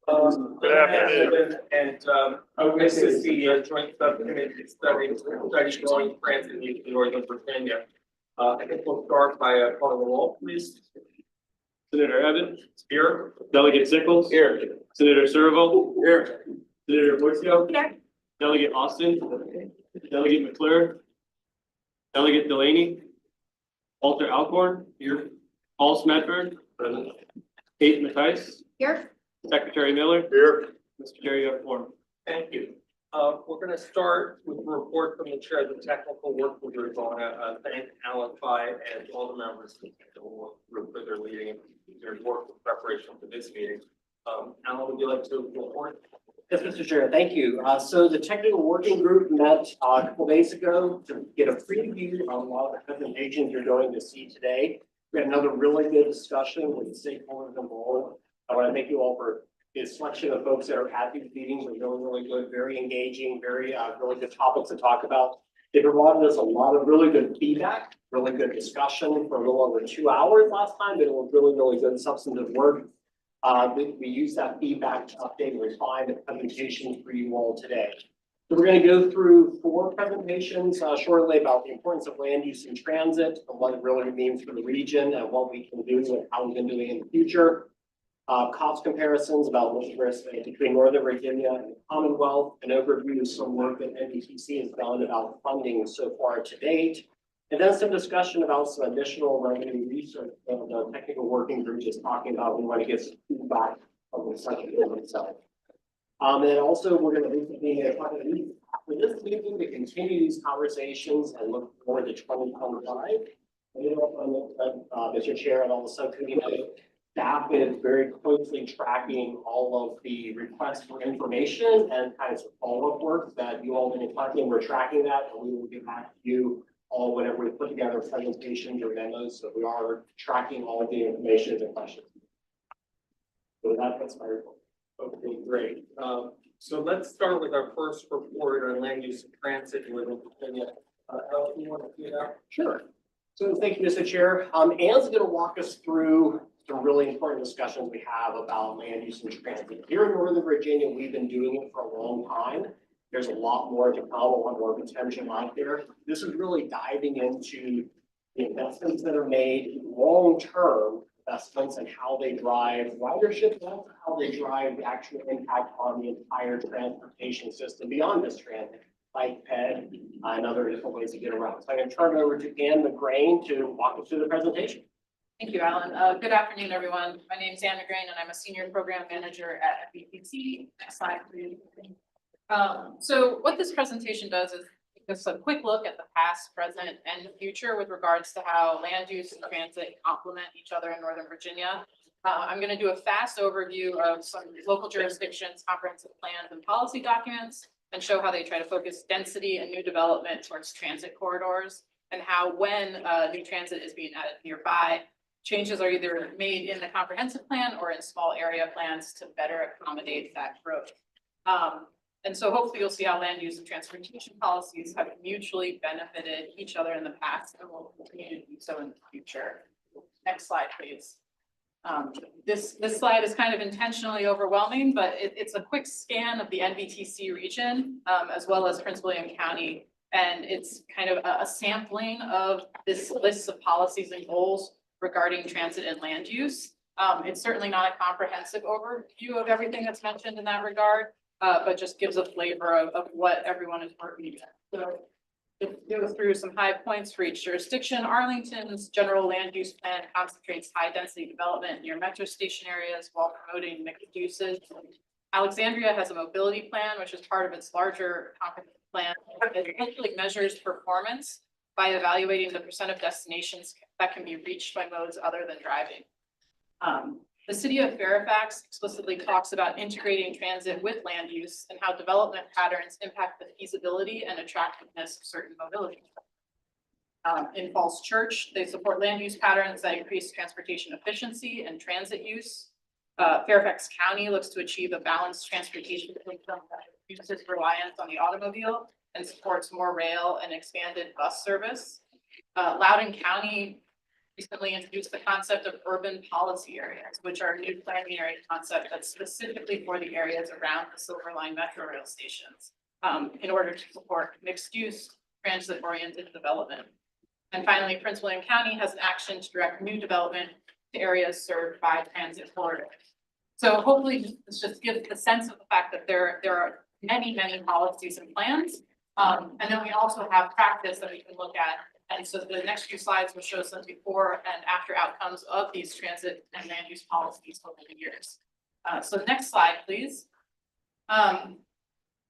Good afternoon. And this is the joint subcommittee study growing transit needs in Northern Virginia. I think we'll start by calling the roll, please. Senator Evans. Here. Delegate Sickles. Here. Senator Servo. Here. Senator Porcio. Here. Delegate Austin. Delegate McClure. Delegate Delaney. Walter Alcorn. Here. Paul Smedford. Present. Kate McTice. Here. Secretary Miller. Here. Mr. Chair, you have quorum. Thank you. We're going to start with a report from the chair of the technical working group. I want to thank Alan Pye and all the members of the technical work group for their leading their work in preparation for this meeting. Alan, would you like to report? Yes, Mr. Chair, thank you. So the technical working group met a couple days ago to get a preview on a lot of the presentations you're going to see today. We had another really good discussion with stakeholders involved. I want to thank you all for the selection of folks that are at these meetings. Are really good, very engaging, very really good topics to talk about. They provided us a lot of really good feedback, really good discussion for a little over 2 hours last time, but it was really good substantive work. We use that feedback to update and refine the presentation for you all today. So we're going to go through 4 presentations shortly about the importance of land use in transit and what it really means for the region and what we can do and how we've been doing in the future. Cost comparisons about what we're estimating between Northern Virginia and the Commonwealth, an overview of some work that NBTC has done about funding so far to date. And then some discussion about some additional revenue research that the technical working group is talking about. We want to get some feedback from the subject itself. And then also we're going to be after this meeting to continue these conversations and look forward to 2025. And Mr. Chair and all the subcommittee staff is very closely tracking all of the requests for information and kind of follow-up work that you all have been collecting. We're tracking that, and we will get back to you all whenever we put together presentations or memos. So we are tracking all of the information and questions. So that's my report. Okay, great. So let's start with our first report on land use and transit in Northern Virginia. Al, you want to do that? Sure. So thank you, Mr. Chair. Ann's going to walk us through some really important discussions we have about land use and transit. Here in Northern Virginia, we've been doing it for a long time. There's a lot more to come, a lot more potential out there. This is really diving into the investments that are made, long-term investments, and how they drive ridership, and also how they drive the actual impact on the entire transportation system beyond this transit, bike, ped, and other different ways to get around. So I'm going to turn it over to Ann McGrain to walk us through the presentation. Thank you, Alan. Good afternoon, everyone. My name is Ann McGrain, and I'm a senior program manager at FBPC. Next slide, please. So what this presentation does is just a quick look at the past, present, and the future with regards to how land use and transit complement each other in Northern Virginia. I'm going to do a fast overview of some local jurisdictions, comprehensive plans, and policy documents, and show how they try to focus density and new development towards transit corridors, and how when new transit is being added nearby, changes are either made in the comprehensive plan or in small area plans to better accommodate that growth. And so hopefully you'll see how land use and transportation policies have mutually benefited each other in the past and will continue to do so in the future. Next slide, please. This slide is kind of intentionally overwhelming, but it's a quick scan of the NVTC region, as well as Prince William County. And it's kind of a sampling of this list of policies and goals regarding transit and land use. It's certainly not a comprehensive overview of everything that's mentioned in that regard, but just gives a flavor of what everyone is working at. So it goes through some high points for each jurisdiction. Arlington's general land use plan concentrates high density development near metro station areas while promoting mixed uses. Alexandria has a mobility plan, which is part of its larger comprehensive plan. It essentially measures performance by evaluating the % of destinations that can be reached by modes other than driving. The city of Fairfax explicitly talks about integrating transit with land use and how development patterns impact the feasibility and attractiveness of certain mobility. In Falls Church, they support land use patterns that increase transportation efficiency and transit use. Fairfax County looks to achieve a balanced transportation system that reduces reliance on the automobile and supports more rail and expanded bus service. Loudoun County recently introduced the concept of urban policy areas, which are a new planning area concept that's specifically for the areas around the Silver Line Metro Rail stations, in order to support mixed-use, transit-oriented development. And finally, Prince William County has an action to direct new development to areas served by transit corridors. So hopefully, this just gives the sense of the fact that there are many policies and plans. And then we also have practice that we can look at. And so the next few slides will show some before and after outcomes of these transit and land use policies over the years. So next slide, please.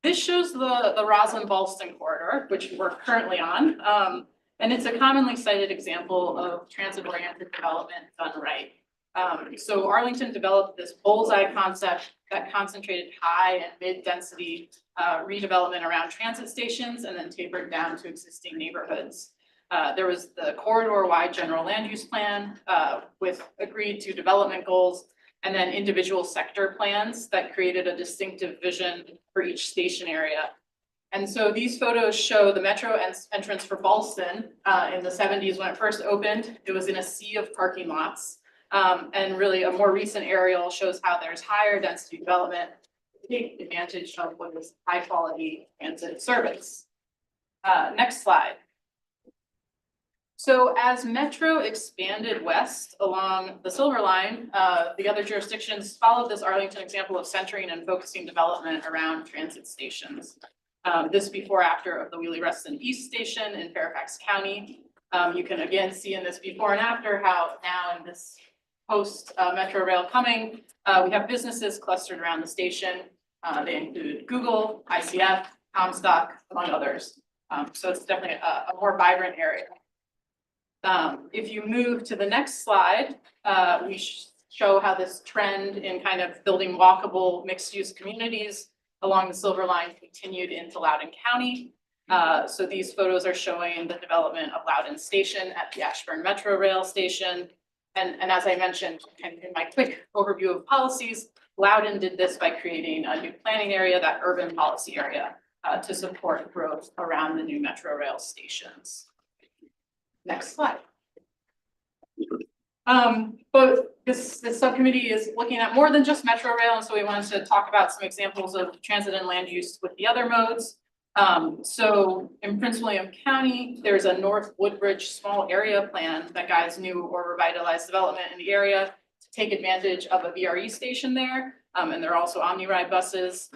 This shows the Roslyn-Ballston corridor, which we're currently on. And it's a commonly cited example of transit-oriented development done right. So Arlington developed this bullseye concept that concentrated high and mid-density redevelopment around transit stations and then tapered down to existing neighborhoods. There was the corridor-wide general land use plan with agreed to development goals and then individual sector plans that created a distinctive vision for each station area. And so these photos show the metro entrance for Ballston in the 70s when it first opened. It was in a sea of parking lots. And really a more recent aerial shows how there's higher density development to take advantage of what is high quality transit service. Next slide. So as Metro expanded west along the Silver Line, the other jurisdictions followed this Arlington example of centering and focusing development around transit stations. This before after of the Wheelie-Reston East Station in Fairfax County. You can again see in this before and after how now in this post Metro Rail coming, we have businesses clustered around the station. They include Google, ICF, Comstock, among others. So it's definitely a more vibrant area. If you move to the next slide, we show how this trend in kind of building walkable mixed-use communities along the Silver Line continued into Loudoun County. So these photos are showing the development of Loudoun Station at the Ashburn Metro Rail Station. And as I mentioned in my quick overview of policies, Loudoun did this by creating a new planning area, that urban policy area, to support growth around the new Metro Rail stations. Next slide. But this subcommittee is looking at more than just Metro Rail, and so we wanted to talk about some examples of transit and land use with the other modes. So in Prince William County, there's a North Woodbridge small area plan that guides new or revitalized development in the area to take advantage of a VRE station there. And there are also OmniRide buses.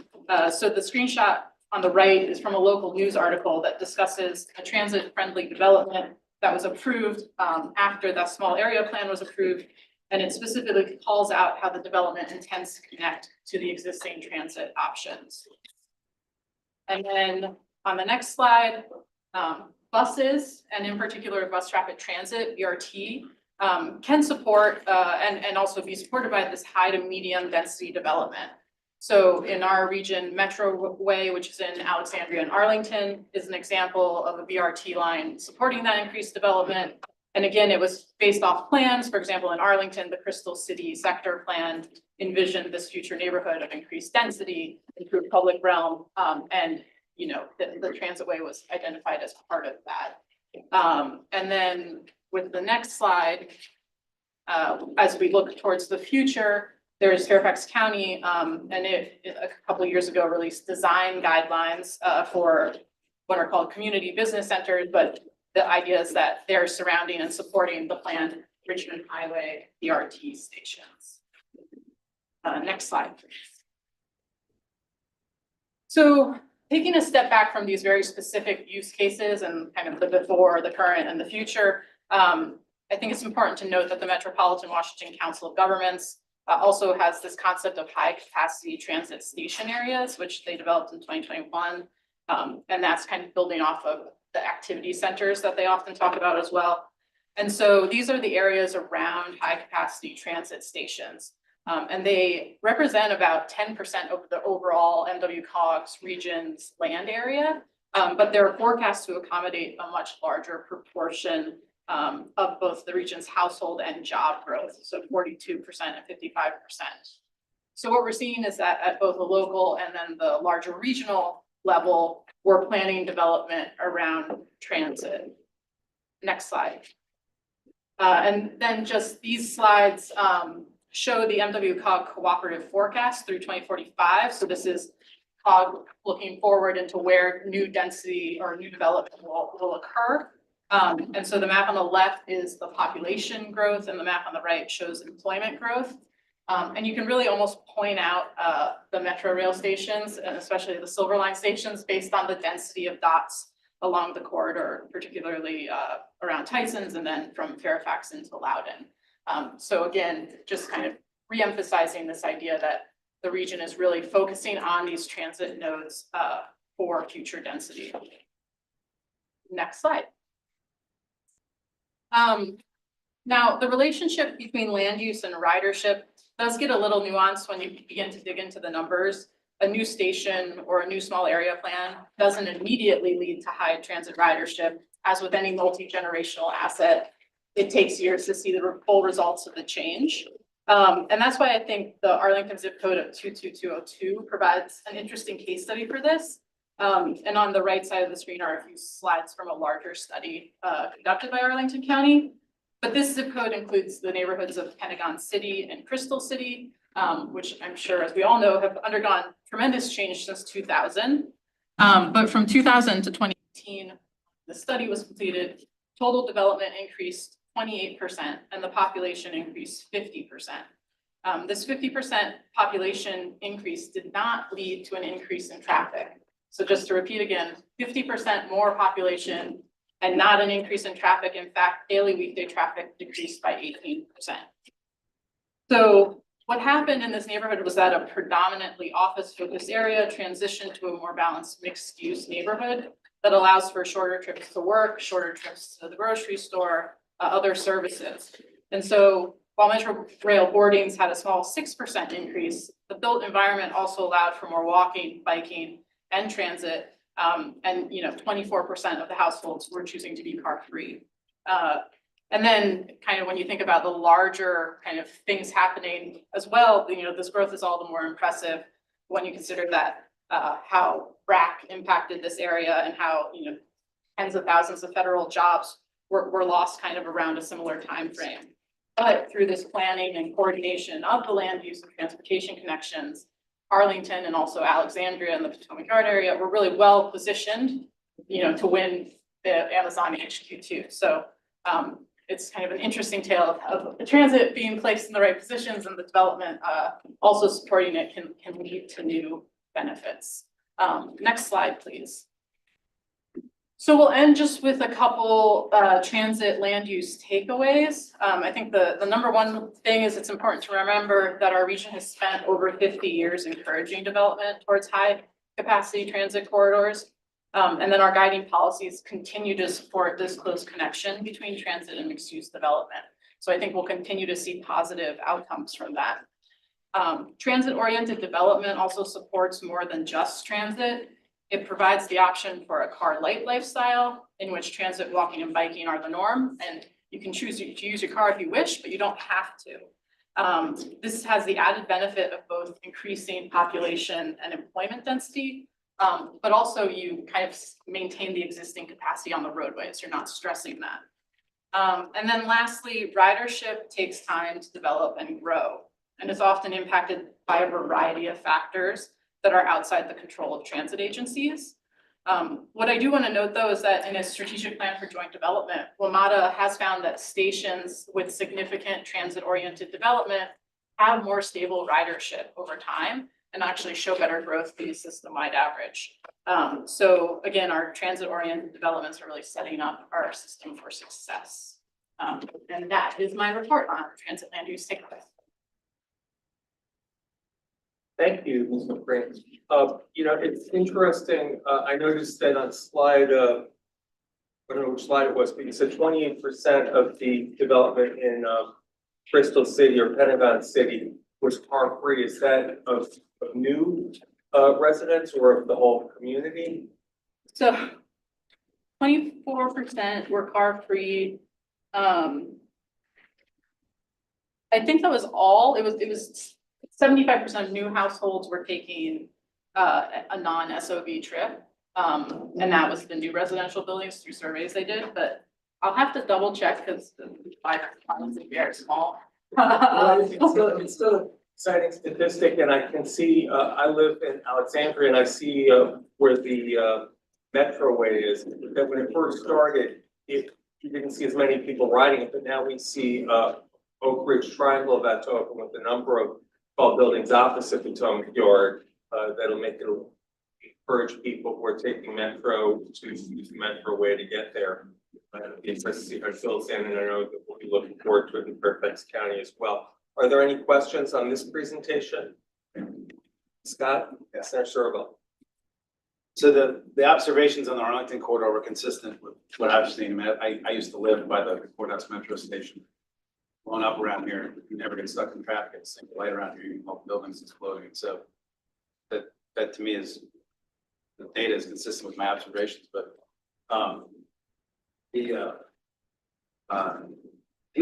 So the screenshot on the right is from a local news article that discusses a transit-friendly development that was approved after that small area plan was approved. And it specifically calls out how the development intends to connect to the existing transit options. And then on the next slide, buses, and in particular bus rapid transit, BRT, can support and also be supported by this high to medium density development. So in our region, Metro Way, which is in Alexandria and Arlington, is an example of a BRT line supporting that increased development. And again, it was based off plans. For example, in Arlington, the Crystal City sector plan envisioned this future neighborhood of increased density, improved public realm, and you know, the transitway was identified as part of that. And then with the next slide, as we look towards the future, there's Fairfax County, and it a couple of years ago released design guidelines for what are called community business centers, but the idea is that they're surrounding and supporting the planned Richmond Highway BRT stations. Next slide, please. So taking a step back from these very specific use cases and kind of the before, the current, and the future, I think it's important to note that the Metropolitan Washington Council of Governments also has this concept of high capacity transit station areas, which they developed in 2021. And that's kind of building off of the activity centers that they often talk about as well. And so these are the areas around high capacity transit stations. And they represent about 10% of the overall MWCOG's region's land area, but they're forecast to accommodate a much larger proportion of both the region's household and job growth, so 42% and 55%. So what we're seeing is that at both the local and then the larger regional level, we're planning development around transit. Next slide. And then just these slides show the MWCOG cooperative forecast through 2045. So this is COG looking forward into where new density or new development will occur. And so the map on the left is the population growth and the map on the right shows employment growth. And you can really almost point out the metro rail stations and especially the Silver Line stations based on the density of dots along the corridor, particularly around Tyson's and then from Fairfax into Loudoun. So again, just kind of reemphasizing this idea that the region is really focusing on these transit nodes for future density. Next slide. Now, the relationship between land use and ridership does get a little nuanced when you begin to dig into the numbers. A new station or a new small area plan doesn't immediately lead to high transit ridership. As with any multi-generational asset, it takes years to see the full results of the change. And that's why I think the Arlington zip code of 22202 provides an interesting case study for this. And on the right side of the screen are a few slides from a larger study conducted by Arlington County. But this zip code includes the neighborhoods of Pentagon City and Crystal City, which I'm sure, as we all know, have undergone tremendous change since 2000. But from 2000 to 2018, the study was completed, total development increased 28% and the population increased 50%. This 50% population increase did not lead to an increase in traffic. So just to repeat again, 50% more population and not an increase in traffic. In fact, daily weekday traffic decreased by 18%. So what happened in this neighborhood was that a predominantly office-focused area transitioned to a more balanced mixed-use neighborhood that allows for shorter trips to work, shorter trips to the grocery store, other services. And so while Metro Rail boardings had a small 6% increase, the built environment also allowed for more walking, biking, and transit. And 24% of the households were choosing to be car-free. And then kind of when you think about the larger kind of things happening as well, this growth is all the more impressive when you consider that how BRAC impacted this area and how tens of thousands of federal jobs were lost kind of around a similar time frame. But through this planning and coordination of the land use and transportation connections, Arlington and also Alexandria and the Potomac Yard area were really well positioned, to win the Amazon HQ2. So it's kind of an interesting tale of the transit being placed in the right positions and the development also supporting it can lead to new benefits. Next slide, please. So we'll end just with a couple transit land use takeaways. I think the number one thing is it's important to remember that our region has spent over 50 years encouraging development towards high capacity transit corridors. And then our guiding policies continue to support this close connection between transit and mixed use development. So I think we'll continue to see positive outcomes from that. Transit-oriented development also supports more than just transit. It provides the option for a car light lifestyle in which transit, walking, and biking are the norm. And you can choose to use your car if you wish, but you don't have to. This has the added benefit of both increasing population and employment density, but also you kind of maintain the existing capacity on the roadways. You're not stressing that. And then lastly, ridership takes time to develop and grow, and is often impacted by a variety of factors that are outside the control of transit agencies. What I do want to note though is that in a strategic plan for joint development, WMATA has found that stations with significant transit-oriented development have more stable ridership over time and actually show better growth than the system-wide average. So again, our transit-oriented developments are really setting up our system for success. And that is my report on transit land use takeaways. Thank you, Ms. McCray. It's interesting. I noticed that on slide, I don't know which slide it was, but you said 28% of the development in Crystal City or Pentagon City was car-free. Is that of new residents or of the whole community? So 24% were car-free. I think that was all. It was 75% of new households were taking a non-SOV trip. And that was the new residential buildings through surveys they did, but I'll have to double check because the files are very small. Well, it's still an exciting statistic, and I can see, I live in Alexandria, and I see, where the, Metroway is, that when it first started, you didn't see as many people riding it, but now we see, Oak Ridge Triangle of Atoka with the number of tall buildings opposite Potomac Yard, that'll make it encourage people who are taking Metro to use the Metroway to get there. It's nice to see her still standing, and I know that we'll be looking forward to it in Fairfax County as well. Are there any questions on this presentation? Scott? Yes. Senator Servo. So the observations on the Arlington corridor were consistent with what I've seen. I used to live by the courthouse metro station. Growing up around here, you never get stuck in traffic. It's single light around here, all the buildings exploding. So that to me is, the data is consistent with my observations, but do you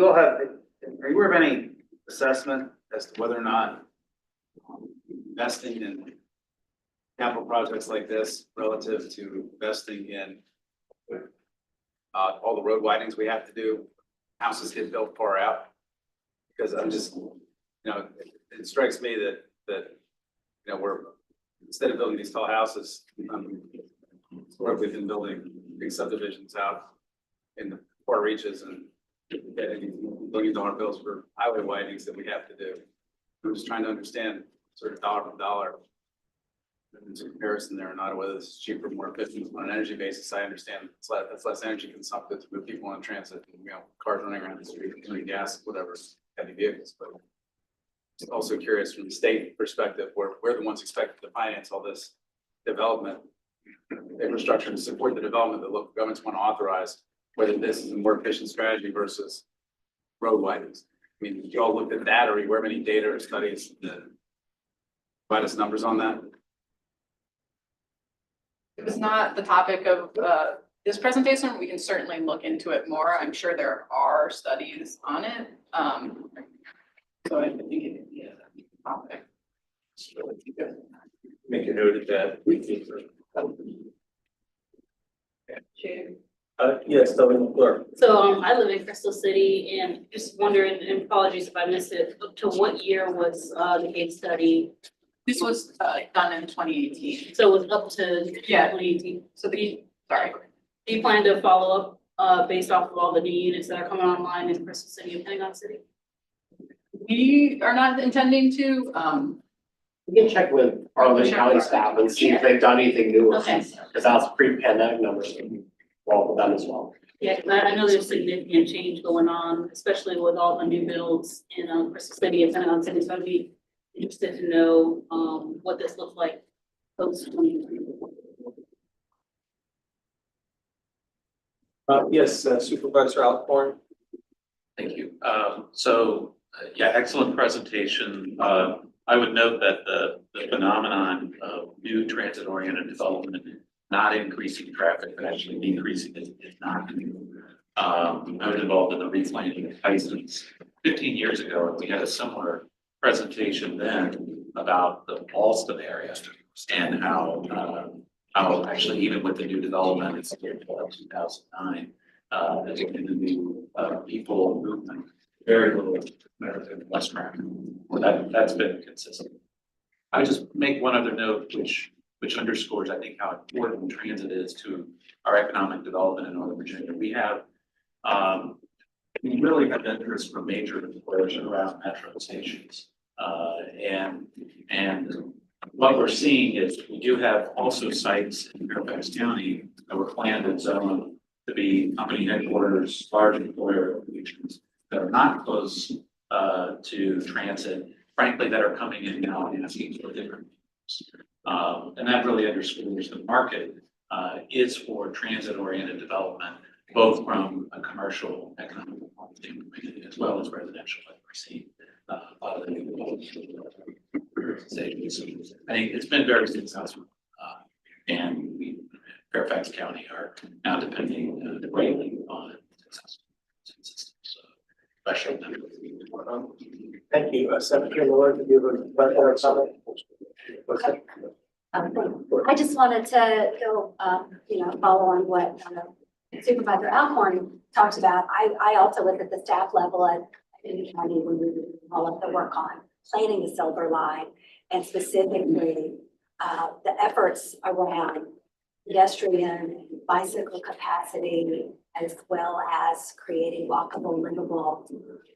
all have, are you aware of any assessment as to whether or not investing in capital projects like this relative to investing in all the road widenings we have to do, houses get built far out? Because I'm just, it strikes me that we're, instead of building these tall houses, we've been building big subdivisions out in the far reaches and getting $1 billion bills for highway widenings that we have to do. I'm just trying to understand sort of dollar for dollar. There's a comparison there, not whether this is cheaper, more efficient on an energy basis. I understand it's less energy consumptive to move people on transit, and, cars running around the street, doing gas, whatever, heavy vehicles. But also curious from the state perspective, where we're the ones expected to finance all this development, infrastructure to support the development that local governments want to authorize, whether this is a more efficient strategy versus road widenings. I mean, you all looked at that, or were any data or studies that provide us numbers on that? It was not the topic of this presentation. We can certainly look into it more. I'm sure there are studies on it. So I think it could be a topic. Make a note of that. Yes, Delegate McClure. So I live in Crystal City and just wondering, and apologies if I missed it, up to what year was the case study? This was done in 2018. So it was up to Yeah. 2018. So sorry. Do you plan to follow up based off of all the new units that are coming online in Crystal City and Pentagon City? We are not intending to, We can check with Arlington County staff and see if they've done anything new. Okay. Because that was pre-pandemic numbers, well, with them as well. Yeah, 'cause I know there's significant change going on, especially with all the new builds in Crystal City and Pentagon City. So I'd be interested to know what this looks like post 2023. Yes, Supervisor Alcorn. Thank you. Yeah, excellent presentation. I would note that the phenomenon of new transit-oriented development not increasing traffic, but actually decreasing it is not new. I was involved in the replanning of Tyson's 15 years ago, and we had a similar presentation then about the Ballston area and how actually even with the new development, it's in 2009, there's been a new people movement, very little American West traffic. Well, that's been consistent. I just make one other note, which underscores, I think, how important transit is to our economic development in Northern Virginia. We really have interest from major employers around metro stations. And what we're seeing is we do have also sites in Fairfax County that were planned and zoned to be company headquarters, large employer locations that are not close to transit, frankly, that are coming in now and asking for different things. And that really underscores the market is for transit-oriented development, both from a commercial economic standpoint as well as residential, like we're seeing a lot of the new stations. I think it's been very successful, and we, Fairfax County, are now depending greatly on successful systems, especially. Thank you. Secretary Miller, do you have a question or comment? I just wanted to go, follow on what Supervisor Alcorn talked about, I also was at the staff level at the county when we were doing all of the work on planning the Silver Line, and specifically the efforts around pedestrian, bicycle capacity, as well as creating walkable, livable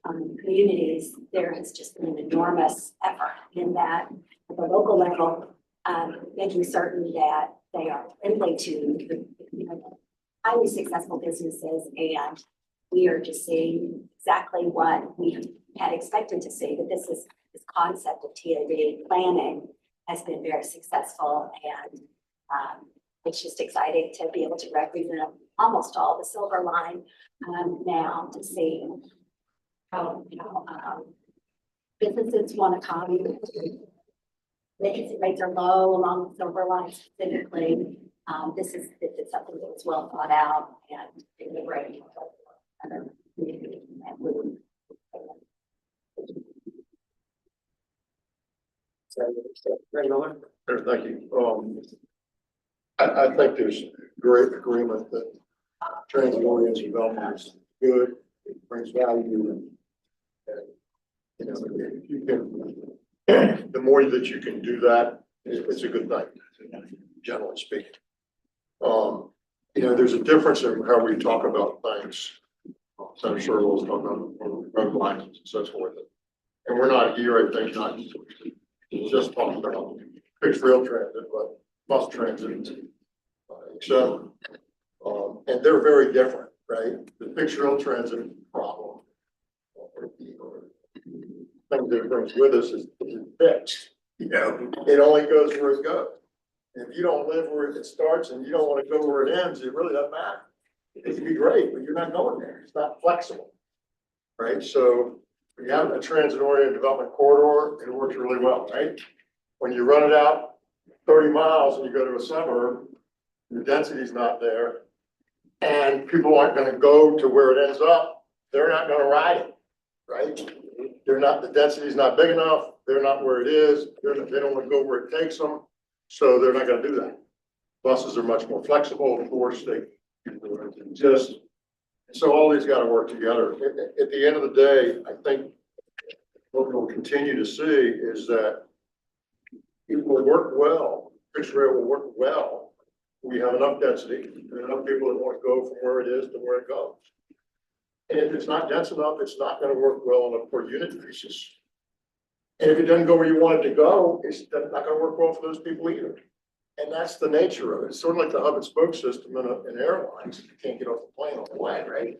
communities. There has just been an enormous effort in that at the local level, making certain that they are friendly to highly successful businesses, and we are just seeing exactly what we had expected to see, that this concept of TOD planning has been very successful, and it's just exciting to be able to represent almost all the Silver Line now, to see how businesses want to come. Vacancy rates are low along the Silver Line specifically. This is something that was well thought out and great. Thank you. I think there's great agreement that transit-oriented development is good, it brings value, and you know, if you can, the more that you can do that, it's a good thing, generally speaking. You know, there's a difference in how we talk about things. Senator Sherrill was talking about road lines and so forth. And we're not here, I think, not just talking about fixed rail transit, but bus transit, etc. And they're very different, right? The fixed rail transit problem, or thing that it brings with us is fixed. You know, it only goes where it goes. If you don't live where it starts and you don't want to go where it ends, it really doesn't matter. It can be great, but you're not going there. It's not flexible, right? So when you have a transit-oriented development corridor, it works really well, right? When you run it out 30 miles and you go to a suburb, the density is not there, and people aren't going to go to where it ends up. They're not going to ride it, right? They're not. The density is not big enough. They're not where it is. They don't want to go where it takes them, so they're not going to do that. Buses are much more flexible, of course. They exist. So all these got to work together. At the end of the day, I think what we'll continue to see is that it will work well. Fixed rail will work well. We have enough density and enough people that want to go from where it is to where it goes. And if it's not dense enough, it's not going to work well on a per unit basis. And if it doesn't go where you want it to go, it's not going to work well for those people either. And that's the nature of it. It's sort of like the hub and spoke system in airlines. You can't get off the plane on the way, right?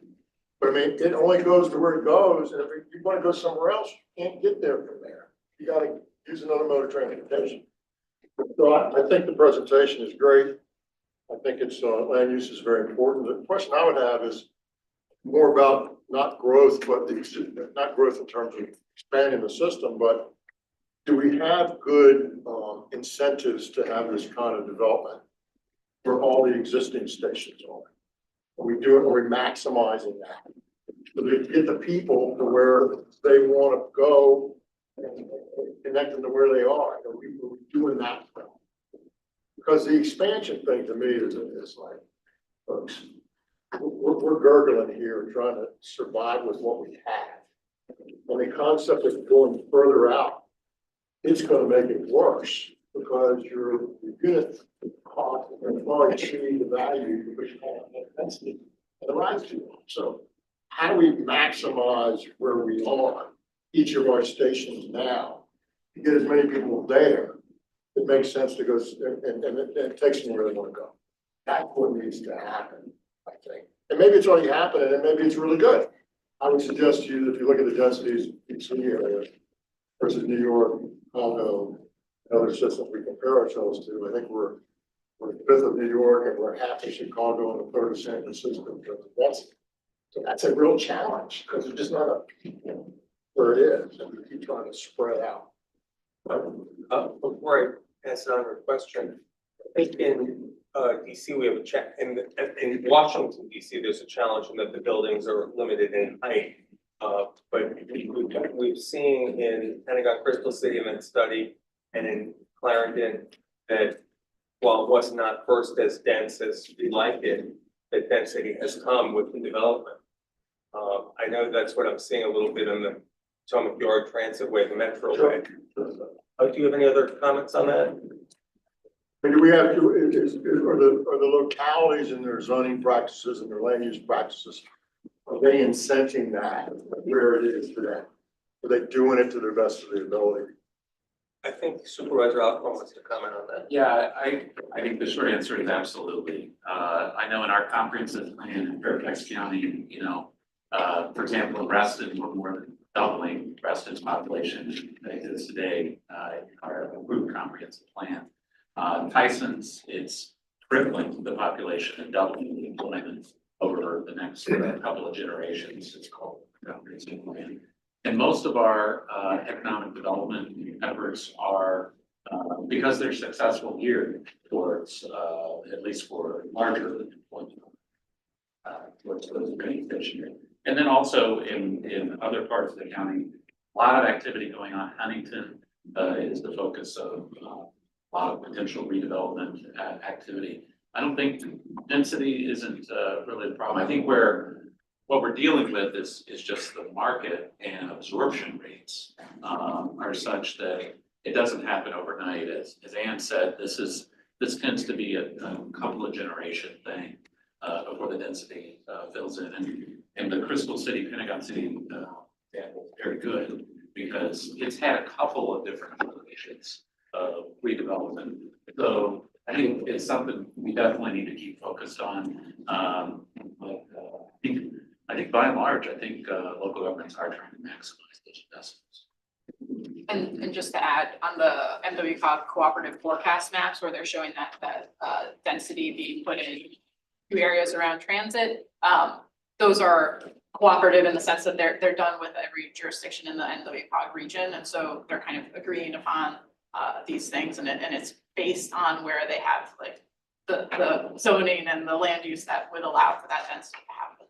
But I mean, it only goes to where it goes. And if you want to go somewhere else, you can't get there from there. You got to use another mode of transportation. So I think the presentation is great. I think it's land use is very important. The question I would have is more about not growth, but not growth in terms of expanding the system, but do we have good incentives to have this kind of development for all the existing stations on it? Are we maximizing that? So we get the people to where they want to go and connect them to where they are. Are we doing that? Because the expansion thing to me is like, folks, we're gurgling here trying to survive with what we have. And the concept of going further out, it's going to make it worse because your unit cost is far exceeding the value of which that's the rise to. So how do we maximize where we are, each of our stations now, to get as many people there? It makes sense to go and it takes them where they want to go. That's what needs to happen, I think. And maybe it's already happening and maybe it's really good. I would suggest to you that if you look at the densities in some area versus New York, Chicago, and other systems we compare ourselves to, I think we're a fifth of New York and we're half of Chicago and a third of San Francisco. That's a real challenge because there's just not enough people where it is, and we keep trying to spread out. Before I ask another question, I think in DC we have a check, in Washington DC, there's a challenge in that the buildings are limited in height. But we've seen in Pentagon Crystal City and then study and in Clarendon that while it was not first as dense as we like it, that density has come with the development. I know that's what I'm seeing a little bit in the Potomac Yard Transit Way, the Metro Way. Do you have any other comments on that? And do we have to, are the localities and their zoning practices and their land use practices, are they incenting that where it is today? Are they doing it to their best of their ability? I think Supervisor Alcorn wants to comment on that. Yeah, I think the short answer is absolutely. I know in our comprehensive plan in Fairfax County, you know, for example, in Reston, we're more than doubling Reston's population than it is today, in our approved comprehensive plan. Tyson's, it's tripling the population and doubling the employment over the next couple of generations. It's called comprehensive plan. And most of our economic development efforts are, because they're successful here, towards, at least for larger employment, towards those beneficiaries. And then also in other parts of the county, a lot of activity going on. Huntington is the focus of a lot of potential redevelopment activity. I don't think density isn't really the problem. I think what we're dealing with is just the market, and absorption rates are such that it doesn't happen overnight. As Ann said, this tends to be a couple of generation thing before the density fills in. And the Crystal City, Pentagon City example is very good because it's had a couple of different iterations of redevelopment. So I think it's something we definitely need to keep focused on. I think by and large, I think local governments are trying to maximize those investments. And just to add, on the MWCOG cooperative forecast maps where they're showing that density being put in new areas around transit, those are cooperative in the sense that they're done with every jurisdiction in the MWCOG region, and so they're kind of agreeing upon these things, and it's based on where they have like the zoning and the land use that would allow for that density to happen.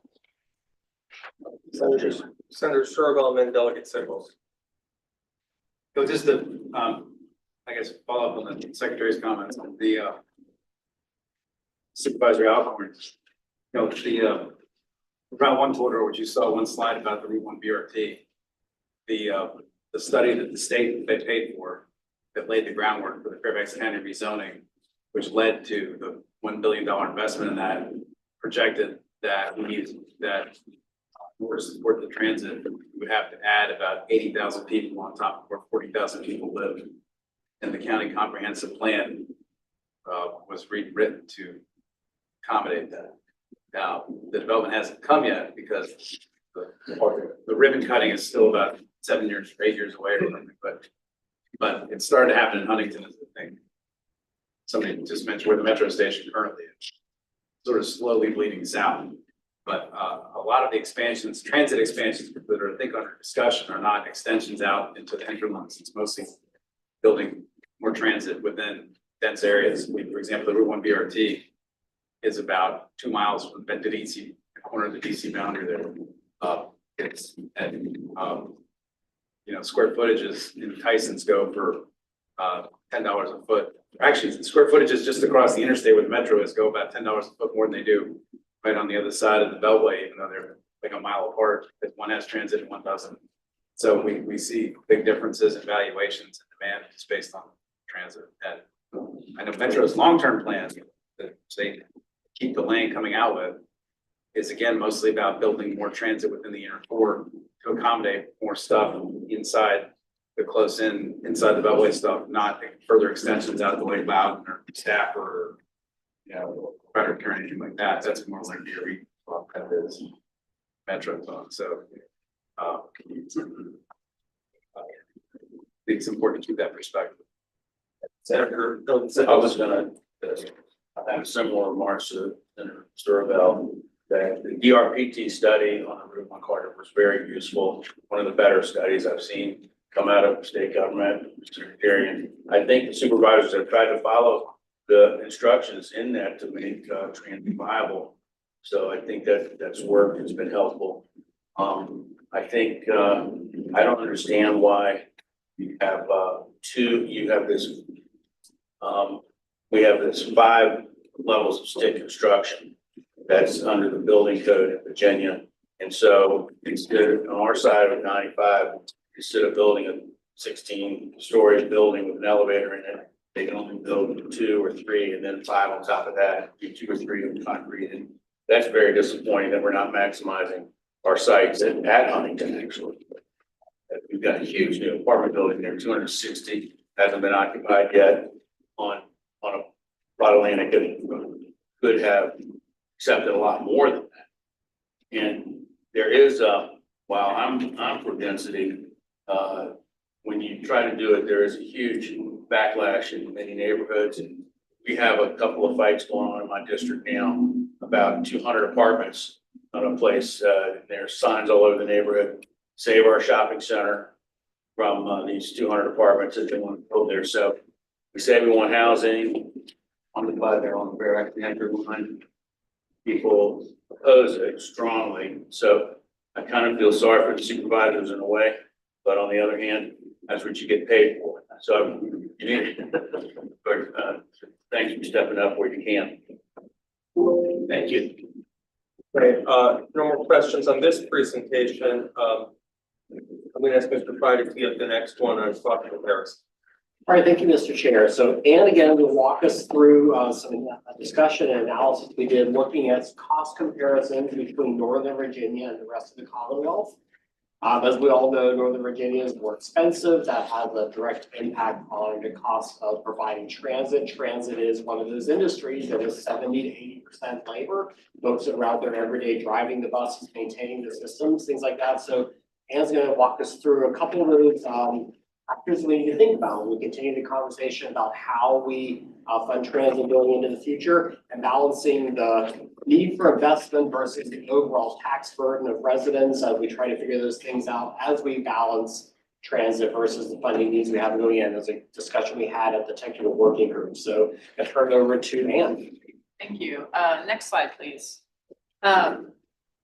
Senator Sturgill and then Delegate Sickles. So just to, I guess, follow up on the Secretary's comments, the Supervisor Alcorn, you know, the Route 1 corridor, which you saw one slide about the Route 1 BRT, the study that the state they paid for that laid the groundwork for the Fairfax County rezoning, which led to the $1 billion investment in that, projected that we need that to support the transit, we would have to add about 80,000 people on top of where 40,000 people live. And the county comprehensive plan was rewritten to accommodate that. Now, the development hasn't come yet because the ribbon cutting is still about 7 years, 8 years away or something, but it's starting to happen in Huntington is the thing. Somebody just mentioned where the metro station currently is, sort of slowly bleeding south. But a lot of the expansions, transit expansions that are, I think, under discussion are not extensions out into the hinterlands. It's mostly building more transit within dense areas. For example, the Route 1 BRT is about 2 miles from the DC, the corner of the DC boundary there. It's at, you know, square footages in Tyson's go for $10 a foot. Actually, the square footages just across the interstate with Metro is go about $10 a foot more than they do right on the other side of the Beltway, even though they're like a mile apart, but one has transit and one doesn't. So we see big differences in valuations and demand just based on transit. And I know Metro's long-term plan that they keep the lane coming out with is again mostly about building more transit within the inner core to accommodate more stuff inside the close inside the Beltway stuff, not further extensions out the Lake Loudon or Stafford or, you know, Frederick or anything like that. That's more like the that is Metro zone. So I think it's important to keep that perspective. Senator, I was gonna have similar remarks to Senator Sturgill. That the DRPT study on the Route 1 corridor was very useful. One of the better studies I've seen come out of state government, Secretariat. I think the supervisors have tried to follow the instructions in that to make transit viable. So I think that's worked. It's been helpful. I think I don't understand why you have we have this 5 levels of stick construction. that's under the building code in Virginia. And so instead, on our side of 95, instead of building a 16-story building with an elevator in it, they can only build 2 or 3 and then 5 on top of that, do 2 or 3 of concrete. And that's very disappointing that we're not maximizing our sites at Huntington, actually. We've got a huge new apartment building there, 260, hasn't been occupied yet on a plot of land that could have accepted a lot more than that. And there is, while I'm for density, when you try to do it, there is a huge backlash in many neighborhoods. And we have a couple of fights going on in my district now about 200 apartments on a place. There's signs all over the neighborhood, save our shopping center from these 200 apartments that they want to build there. So we say we want housing on the bud there on the very entry line. People oppose it strongly. So I kind of feel sorry for the supervisors in a way, but on the other hand, that's what you get paid for. So you need, but thanks for stepping up where you can. Thank you. Great, no more questions on this presentation. I'm going to ask Mr. Pride to tee up the next one on cost comparison. All right, thank you, Mr. Chair. So Ann again will walk us through some discussion and analysis we did looking at cost comparisons between Northern Virginia and the rest of the Commonwealth. As we all know, Northern Virginia is more expensive. That has a direct impact on the cost of providing transit. Transit is one of those industries that is 70 to 80% labor. Folks that are out there every day driving the buses, maintaining the systems, things like that. So Ann's going to walk us through a couple of those factors we need to think about when we continue the conversation about how we fund transit going into the future and balancing the need for investment versus the overall tax burden of residents as we try to figure those things out as we balance transit versus the funding needs we have going in. There's a discussion we had at the technical working group. So I'll turn it over to Ann. Thank you. Next slide, please.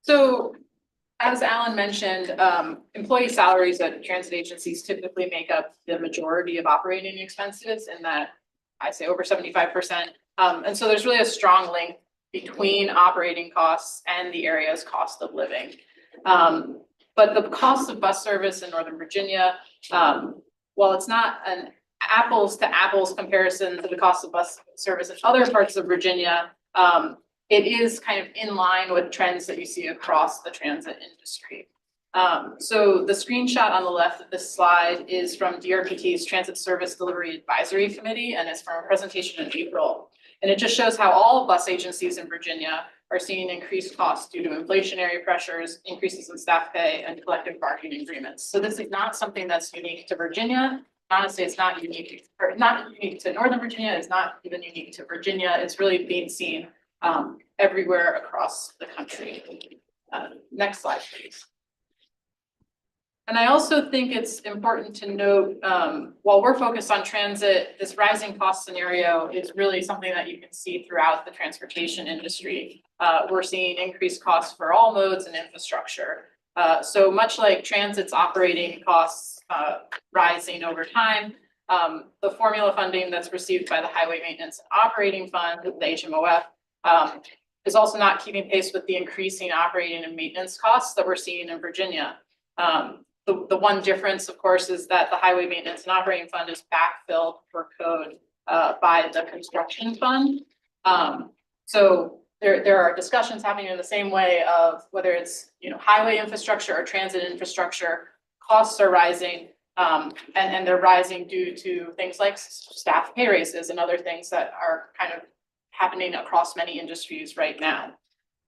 So as Alan mentioned, employee salaries at transit agencies typically make up the majority of operating expenses, in that I say over 75%. And so there's really a strong link between operating costs and the area's cost of living. But the cost of bus service in Northern Virginia, while it's not an apples to apples comparison to the cost of bus service in other parts of Virginia, it is kind of in line with trends that you see across the transit industry. So the screenshot on the left of this slide is from DRPT's Transit Service Delivery Advisory Committee, and it's from a presentation in April. And it just shows how all bus agencies in Virginia are seeing increased costs due to inflationary pressures, increases in staff pay, and collective bargaining agreements. So this is not something that's unique to Virginia. Honestly, it's not unique to Northern Virginia. It's not even unique to Virginia. It's really being seen everywhere across the country. Next slide, please. And I also think it's important to note, while we're focused on transit, this rising cost scenario is really something that you can see throughout the transportation industry. We're seeing increased costs for all modes and infrastructure. So much like transit's operating costs rising over time, the formula funding that's received by the Highway Maintenance and Operating Fund, the HMOF, is also not keeping pace with the increasing operating and maintenance costs that we're seeing in Virginia. The one difference, of course, is that the Highway Maintenance and Operating Fund is backfilled per code by the construction fund. So there are discussions happening in the same way of whether it's highway infrastructure or transit infrastructure, costs are rising, and they're rising due to things like staff pay raises and other things that are kind of happening across many industries right now.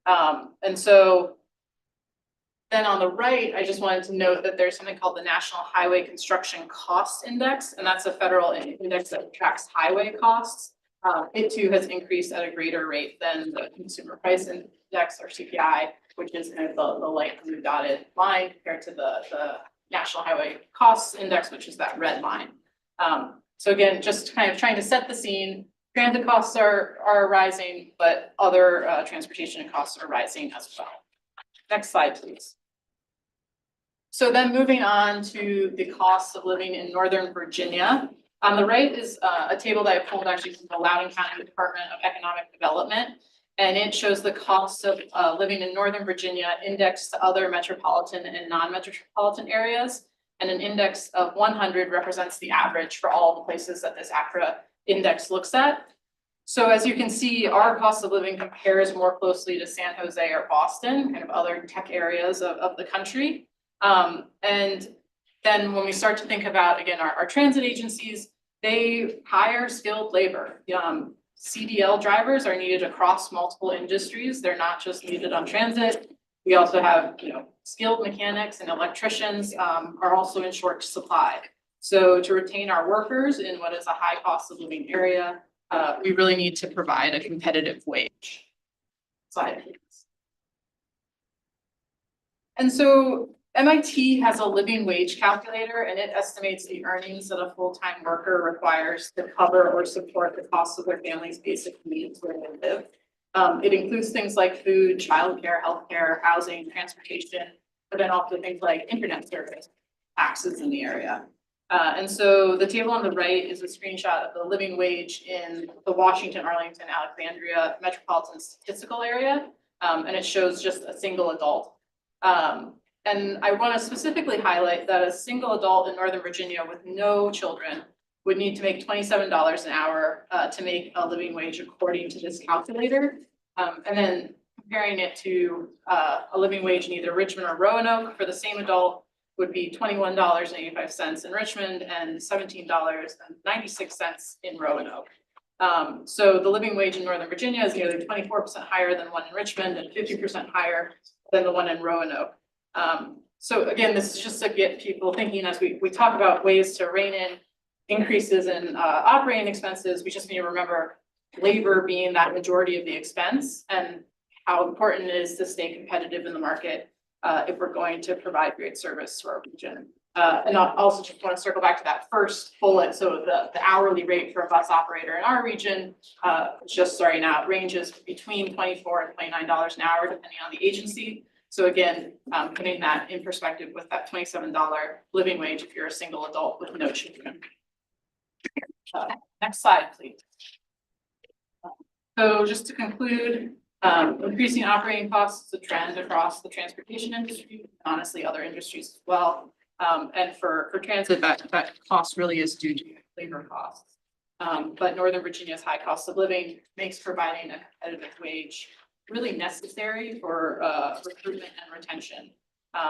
And so then on the right, I just wanted to note that there's something called the National Highway Construction Cost Index, and that's a federal index that tracks highway costs. It too has increased at a greater rate than the Consumer Price Index, or CPI, which is kind of the light blue dotted line compared to the National Highway Costs Index, which is that red line. So again, just kind of trying to set the scene. Transit costs are rising, but other transportation costs are rising as well. Next slide, please. So then moving on to the cost of living in Northern Virginia. On the right is a table that I pulled actually from the Loudoun County Department of Economic Development. And it shows the cost of living in Northern Virginia indexed to other metropolitan and non-metropolitan areas. And an index of 100 represents the average for all the places that this ACRA index looks at. So as you can see, our cost of living compares more closely to San Jose or Boston, kind of other tech areas of the country. And then when we start to think about, again, our transit agencies, they hire skilled labor. CDL drivers are needed across multiple industries. They're not just needed on transit. We also have, skilled mechanics and electricians are also in short supply. So to retain our workers in what is a high cost of living area, we really need to provide a competitive wage. Slide, please. And so MIT has a living wage calculator, and it estimates the earnings that a full-time worker requires to cover or support the cost of their family's basic needs where they live. It includes things like food, childcare, healthcare, housing, transportation, but then also things like internet service, taxes in the area. And so the table on the right is a screenshot of the living wage in the Washington, Arlington, Alexandria metropolitan statistical area. And it shows just a single adult. And I want to specifically highlight that a single adult in Northern Virginia with no children would need to make $27 an hour to make a living wage according to this calculator. And then comparing it to a living wage in either Richmond or Roanoke for the same adult would be $21.85 in Richmond and $17.96 in Roanoke. So the living wage in Northern Virginia is nearly 24% higher than one in Richmond and 50% higher than the one in Roanoke. So again, this is just to get people thinking as we talk about ways to rein in increases in operating expenses. We just need to remember labor being that majority of the expense and how important it is to stay competitive in the market if we're going to provide great service to our region. And I also just want to circle back to that first bullet. So the hourly rate for a bus operator in our region, just starting out, ranges between $24 and $29 an hour, depending on the agency. So again, putting that in perspective with that $27 living wage if you're a single adult with no children. Next slide, please. So just to conclude, increasing operating costs is a trend across the transportation industry, honestly, other industries as well. And for transit, that cost really is due to labor costs. But Northern Virginia's high cost of living makes providing a competitive wage really necessary for recruitment and retention,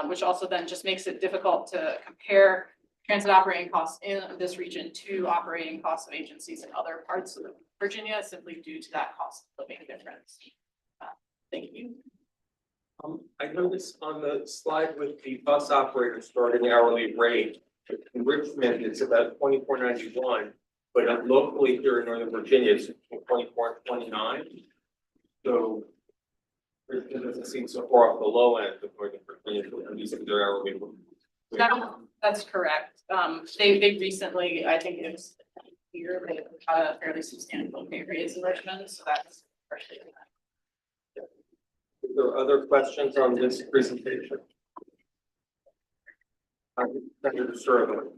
which also then just makes it difficult to compare transit operating costs in this region to operating costs of agencies in other parts of Virginia simply due to that cost of living difference. Thank you. I noticed on the slide with the bus operator starting hourly rate, in Richmond, it's about $24.91, but locally here in Northern Virginia, it's $24 and $29. So it doesn't seem so far off the low end of Northern Virginia, at least in their hourly rate. That's correct. They recently, I think it was here, they had a fairly substantial pay raise in Richmond, so that's partially that. Are there other questions on this presentation? Senator Sturba.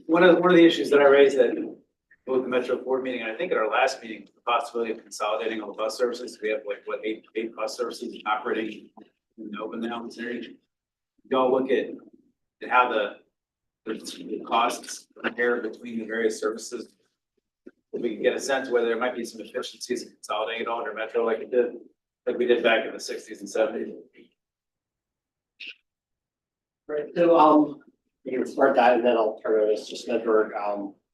One of the issues that I raised at both the Metro board meeting, and I think at our last meeting, the possibility of consolidating all the bus services. We have like, what, eight bus services operating in Nova now. Y'all look at how the costs compare between the various services. If we can get a sense whether there might be some efficiencies in consolidating it all under Metro like we did back in the 60s and 70s. Right, so you can start that and then I'll turn it over to Smithburg.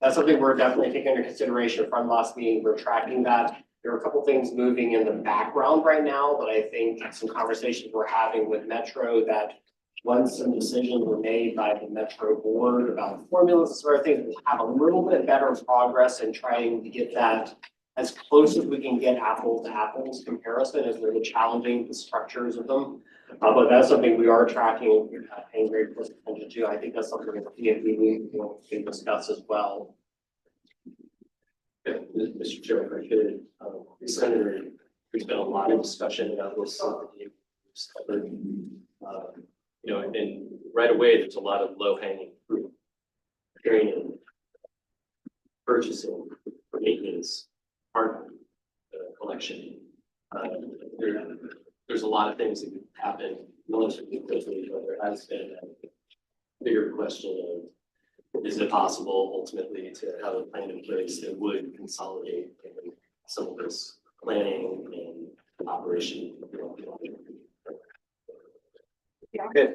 That's something we're definitely taking into consideration from last meeting. We're tracking that. There are a couple things moving in the background right now, but I think some conversations we're having with Metro that once some decisions were made by the Metro board about formulas, sort of things, we'll have a little bit better progress in trying to get that as close as we can get apples to apples comparison as really challenging the structures of them. But that's something we are tracking and paying very close attention to. I think that's something that we will discuss as well. Yeah, Mr. Chairman, I could, Senator, there's been a lot of discussion about this. And right away, there's a lot of low hanging fruit. Training, purchasing, maintenance, part collection, a lot of things that could happen relatively quickly, but there has been a bigger question of, is it possible ultimately to have a plan in place that would consolidate some of this planning and operation? Okay,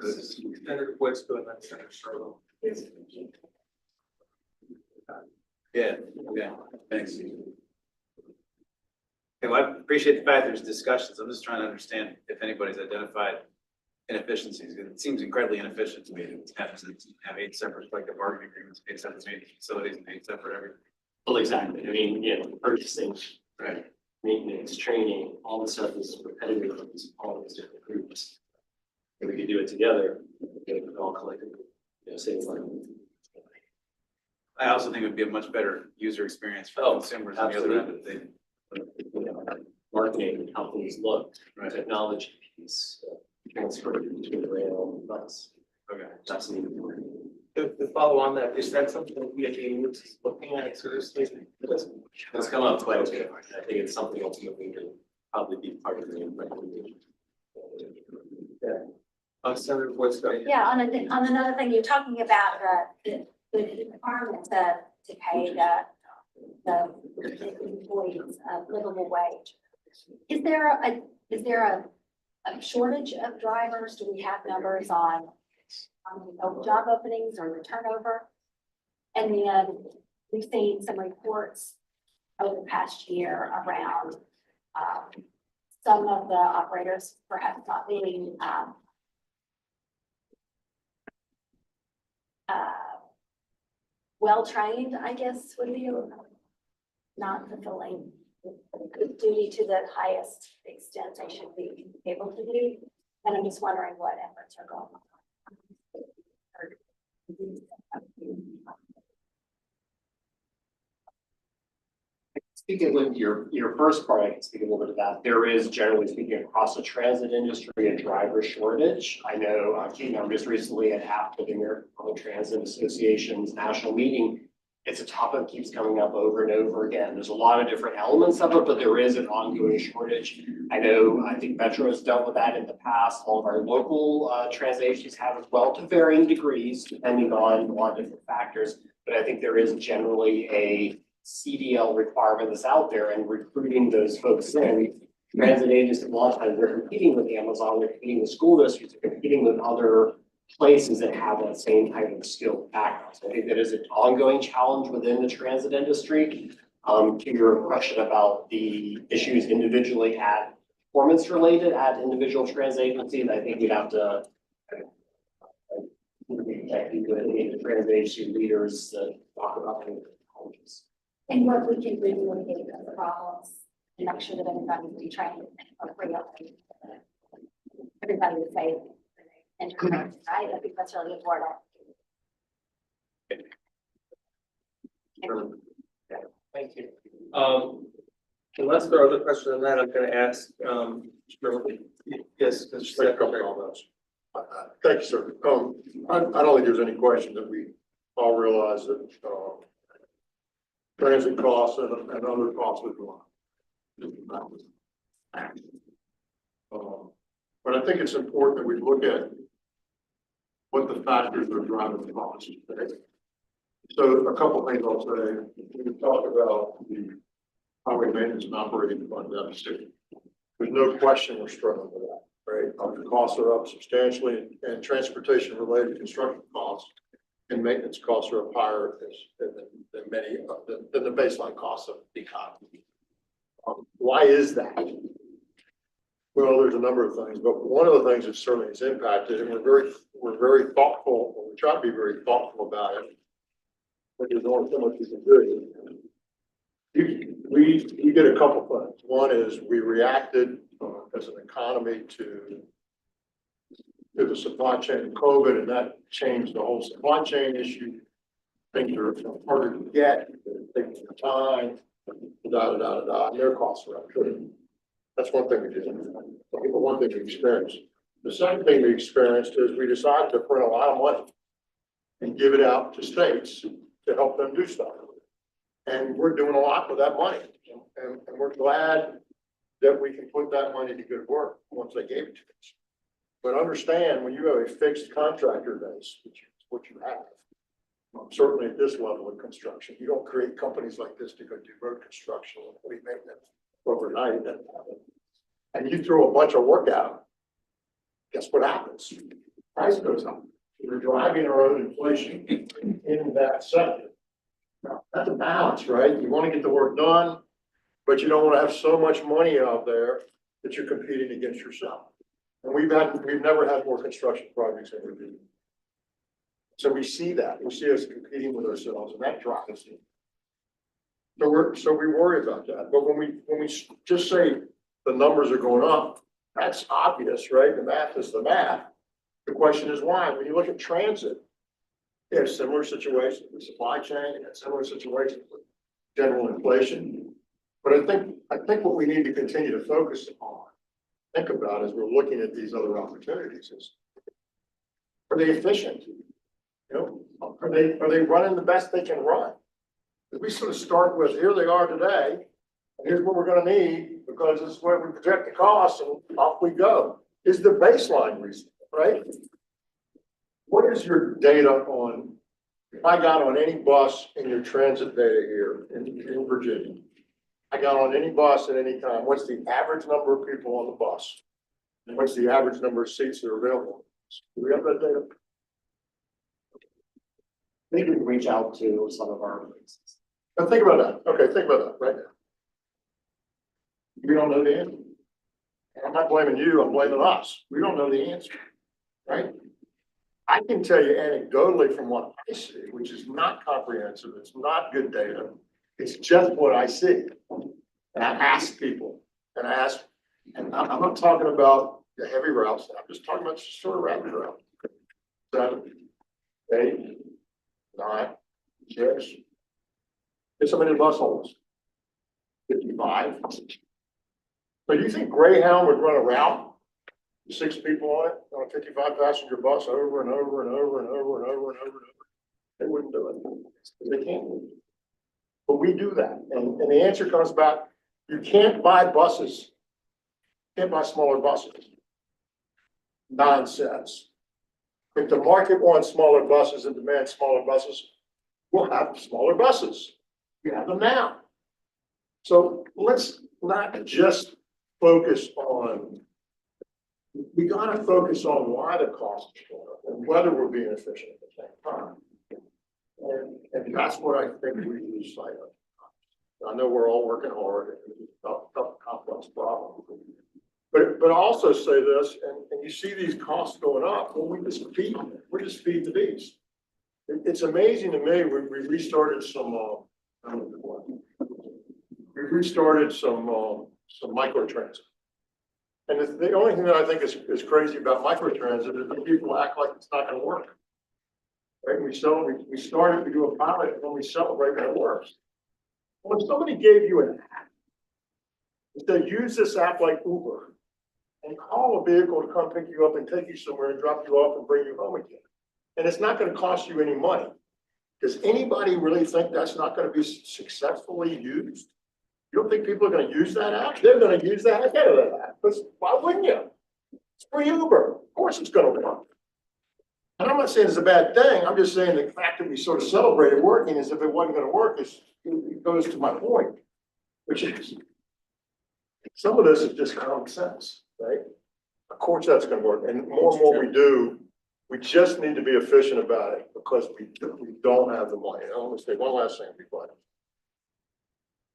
this is Senator Quisto and then Senator Sherlock. Yeah, thanks. Okay, well, I appreciate the fact there's discussions. I'm just trying to understand if anybody's identified inefficiencies. It seems incredibly inefficient to me to have 8 separate collective bargaining agreements, 8 separate facilities and 8 separate everything. Well, exactly. I mean, purchasing, Right. maintenance, training, all this stuff is repetitive of all these different groups. If we could do it together, get it all collectively, save money. I also think it would be a much better user experience for consumers on the other end of the thing. Marketing, how things look, Right. technology piece, transfer between rail and bus. Okay. That's needed. To follow on that, is that something that we is looking at seriously? It's come up quite a bit. I think it's something ultimately that probably be part of the recommendation. Senator Quisto. Yeah, on another thing, you're talking about the requirement to pay the employees a livable wage. Is there a shortage of drivers? Do we have numbers on job openings or the turnover? And then we've seen some reports over the past year around some of the operators perhaps not being well-trained, I guess, would be not fulfilling the duty to the highest extent they should be able to do. And I'm just wondering what efforts are going on. Speaking with your first part, I can speak a little bit of that. There is, generally speaking, across the transit industry, a driver shortage. I know, I'm just recently at half of the American Public Transit Association's national meeting. It's a topic that keeps coming up over and over again. There's a lot of different elements of it, but there is an ongoing shortage. I think Metro has dealt with that in the past. All of our local transit agencies have as well, to varying degrees, depending on a lot of different factors. But I think there is generally a CDL requirement that's out there, and recruiting those folks in. Transit agencies, a lot of times they're competing with Amazon, they're competing with school districts, they're competing with other places that have that same type of skill background. So I think that is an ongoing challenge within the transit industry. To your question about the issues individually at performance related at individual transit agencies, I think we'd have to the transit agency leaders that talk about the challenges. And what we can do to mitigate those problems and make sure that everybody will be trained appropriately. Everybody is safe and trained, right? I think that's really important. Thank you. Unless there are other questions on that, I'm going to ask, yes, Just a couple of those. Thank you, sir. I don't think there's any question that we all realize that, transit costs and other costs are going up. But I think it's important that we look at what the factors are driving the cost. So a couple of things I'll say. We talk about the highway maintenance and operating fund deficit. There's no question we're struggling with that, right? The costs are up substantially, and transportation related construction costs and maintenance costs are up higher than many than the baseline costs of the economy. Why is that? Well, there's a number of things, but one of the things that certainly has impacted, and we're very thoughtful, or we try to be very thoughtful about it. But there's only so much we can do. We did a couple things. One is we reacted as an economy to the supply chain of COVID, and that changed the whole supply chain issue. Things are harder to get, it takes time, and their costs are up. That's one thing we did. One thing we experienced. The second thing we experienced is we decided to print a lot of money and give it out to states to help them do stuff. And we're doing a lot with that money. And we're glad that we can put that money to good work once they gave it to us. But understand, when you have a fixed contractor base, which is what you have, certainly at this level of construction, you don't create companies like this to go do road construction and we make them overnight. And you throw a bunch of work out, guess what happens? Price goes up. We're driving our own inflation in that sector. Now, that's a balance, right? You want to get the work done, but you don't want to have so much money out there that you're competing against yourself. And we've never had more construction projects than we do. So we see that. We see us competing with ourselves, and that drives it. So we worry about that. But when we just say the numbers are going up, that's obvious, right? The math is the math. The question is why? When you look at transit, they have similar situations with supply chain, they have similar situations with general inflation. But I think what we need to continue to focus on, think about as we're looking at these other opportunities is, are they efficient? You know, are they running the best they can run? If we sort of start with, here they are today, and here's what we're gonna need, because this is where we project the costs, and off we go, is the baseline reason, right? What is your data on, if I got on any bus in your transit data here in Virginia, I got on any bus at any time, what's the average number of people on the bus? And what's the average number of seats that are available? Do we have that data? I think we can reach out to some of our. Now think about that. Okay, think about that right now. We don't know the answer. And I'm not blaming you, I'm blaming us. We don't know the answer, right? I can tell you anecdotally from what I see, which is not comprehensive, it's not good data. It's just what I see. And I ask people, and I'm not talking about the heavy routes, I'm just talking about the short rapid route. 7, 8, 9, 6. Guess how many bus holes? 55. So do you think Greyhound would run a route, 6 people on it, on a 55 passenger bus over and over and over and over and over and over and over? They wouldn't do it. They can't. But we do that. And the answer comes back, you can't buy buses. You can't buy smaller buses. Nonsense. If the market wants smaller buses and demands smaller buses, we'll have smaller buses. We have them now. So let's not just focus on, we gotta focus on why the cost is going up and whether we're being efficient at the same time. And that's what I think we lose sight of. I know we're all working hard and it's a tough, complex problem. But I also say this, and you see these costs going up, well, we're just feeding the beast. It's amazing to me, we restarted some microtransit. And the only thing that I think is crazy about microtransit is that people act like it's not gonna work. Right, we started to do a pilot and then we celebrate when it works. Well, if somebody gave you an app, if they use this app like Uber and call a vehicle to come pick you up and take you somewhere and drop you off and bring you home again, and it's not going to cost you any money, does anybody really think that's not going to be successfully used? You don't think people are going to use that app? They're going to use the heck out of that app. Because why wouldn't you? It's free Uber. Of course it's going to work. And I'm not saying it's a bad thing. I'm just saying the fact that we sort of celebrated working as if it wasn't going to work it goes to my point, which is some of this is just common sense, right? Of course that's going to work. And more and more we do, we just need to be efficient about it because we don't have the money. I want to say one last thing before.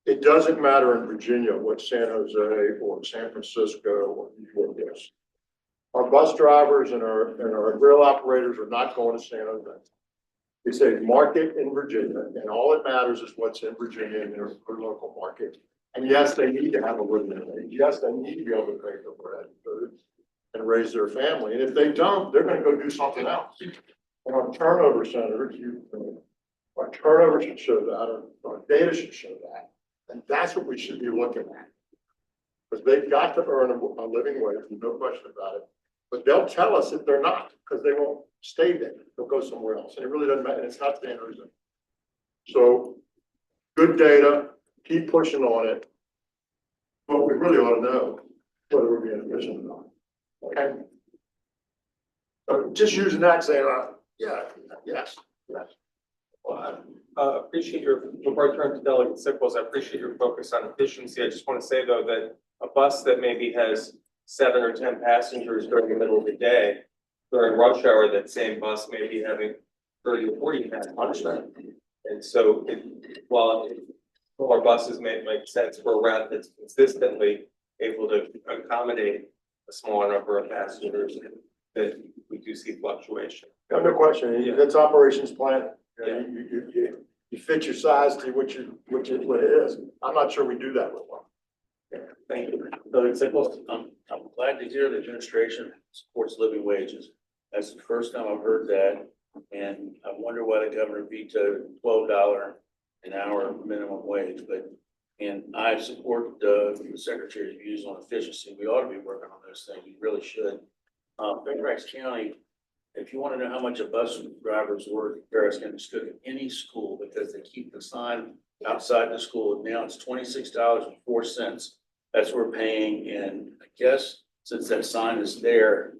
It doesn't matter in Virginia what San Jose or San Francisco or New York is. Our bus drivers and our rail operators are not going to San Jose. It's a market in Virginia, and all that matters is what's in Virginia in their local market. And yes, they need to have a living wage. Yes, they need to be able to pay their bread and food and raise their family. And if they don't, they're going to go do something else. And our turnover centers, our turnover should show that, our data should show that. And that's what we should be looking at. Because they've got to earn a living wage, no question about it. But they'll tell us if they're not, because they won't stay there. They'll go somewhere else. And it really doesn't matter. It's not San Jose. So good data, keep pushing on it. But we really ought to know whether we're being efficient or not. Okay? So just using that, saying, yeah, yes, yes. Well, I appreciate your, before I turn to Delegate Sickles, I appreciate your focus on efficiency. I just want to say though that a bus that maybe has 7 or 10 passengers during the middle of the day, during rush hour, that same bus may be having 30 or 40 passengers. And so while our buses may make sense for a route that's consistently able to accommodate a smaller number of passengers, that we do see fluctuation. No question. That's operations plan. Yeah. You fit your size to what it is. I'm not sure we do that with one. Thank you. Delegate Sickles. I'm glad to hear the administration supports living wages. That's the first time I've heard that. And I wonder why the governor vetoed $12 an hour minimum wage, and I support the secretary's views on efficiency. We ought to be working on those things. We really should. Fairfax County, if you want to know how much a bus driver's work in Fairfax County, just go to any school because they keep the sign outside the school. Now it's $26.04. That's what we're paying. And I guess since that sign is there,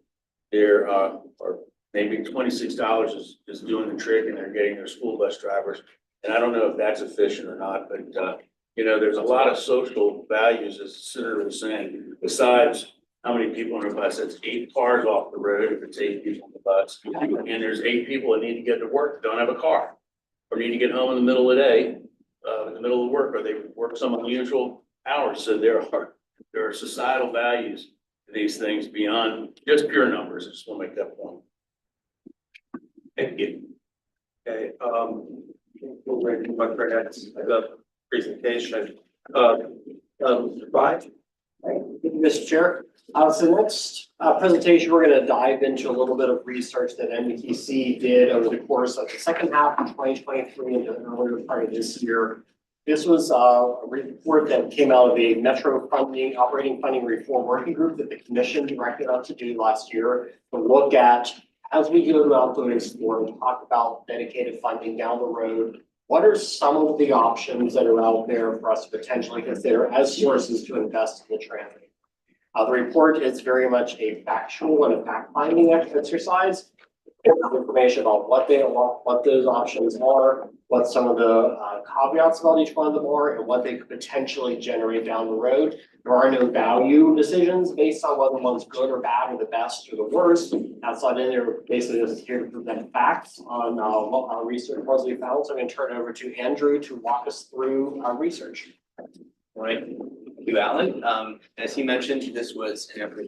or maybe $26 is doing the trick and they're getting their school bus drivers. And I don't know if that's efficient or not, but there's a lot of social values, as the senator was saying, besides how many people on a bus. It's 8 cars off the road if it's 8 people on the bus. And there's 8 people that need to get to work, don't have a car, or need to get home in the middle of the day, in the middle of work, or they work some unusual hours. So there are societal values to these things beyond just pure numbers. I just want to make that point. Thank you. Okay, we'll wait for my the presentation. Right. Thank you, Mr. Chair. So next presentation, we're going to dive into a little bit of research that NBTC did over the course of the second half of 2023 and the earlier part of this year. This was a report that came out of a Metro funding, operating funding reform working group that the commission directed us to do last year to look at, as we go out to explore and talk about dedicated funding down the road, what are some of the options that are out there for us to potentially consider as sources to invest in the transit? The report is very much a factual and a fact-finding exercise. Information about what those options are, what some of the caveats about each one of them are, and what they could potentially generate down the road. There are no value decisions based on whether one's good or bad or the best or the worst. That's not in there. Basically, just here to present facts on what our research was we found. So I'm going to turn it over to Andrew to walk us through our research. All right. Thank you, Alan. As he mentioned, this was an effort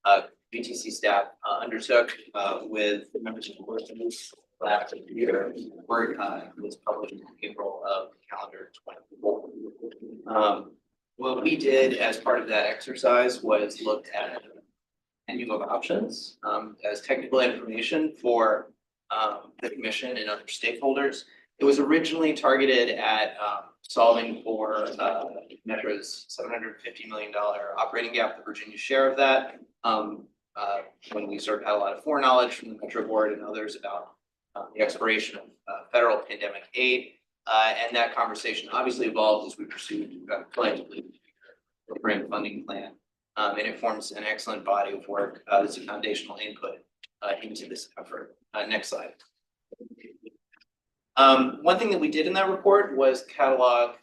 that BTC staff undertook with members of the board last year. Work was published in April of calendar 24. What we did as part of that exercise was looked at a menu of options as technical information for the commission and other stakeholders. It was originally targeted at solving for Metro's $750 million operating gap, the Virginia share of that. When we sort of had a lot of foreknowledge from the Metro Board and others about the expiration of federal pandemic aid. And that conversation obviously evolved as we pursued collectively the grant funding plan. And it forms an excellent body of work that's a foundational input into this effort. Next slide. One thing that we did in that report was catalog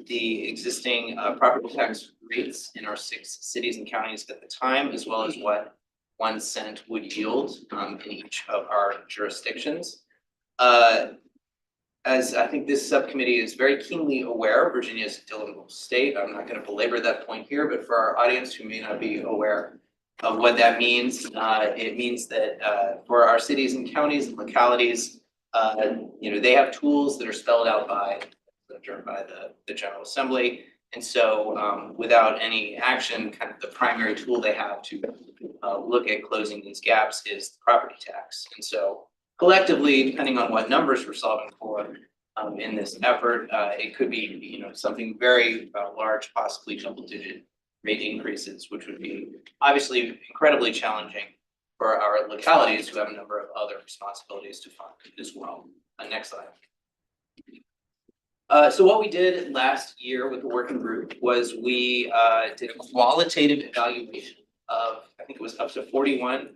the existing property tax rates in our 6 cities and counties at the time, as well as what 1 cent would yield in each of our jurisdictions. As I think this subcommittee is very keenly aware, Virginia is a delightful state. I'm not going to belabor that point here, but for our audience who may not be aware of what that means, it means that for our cities and counties and localities, they have tools that are spelled out by the General Assembly. And so without any action, kind of the primary tool they have to look at closing these gaps is the property tax. And so collectively, depending on what numbers we're solving for in this effort, it could be something very large, possibly double-digit rate increases, which would be obviously incredibly challenging for our localities who have a number of other responsibilities to fund as well. Next slide. So what we did last year with the working group was we did a qualitative evaluation of, I think it was up to 41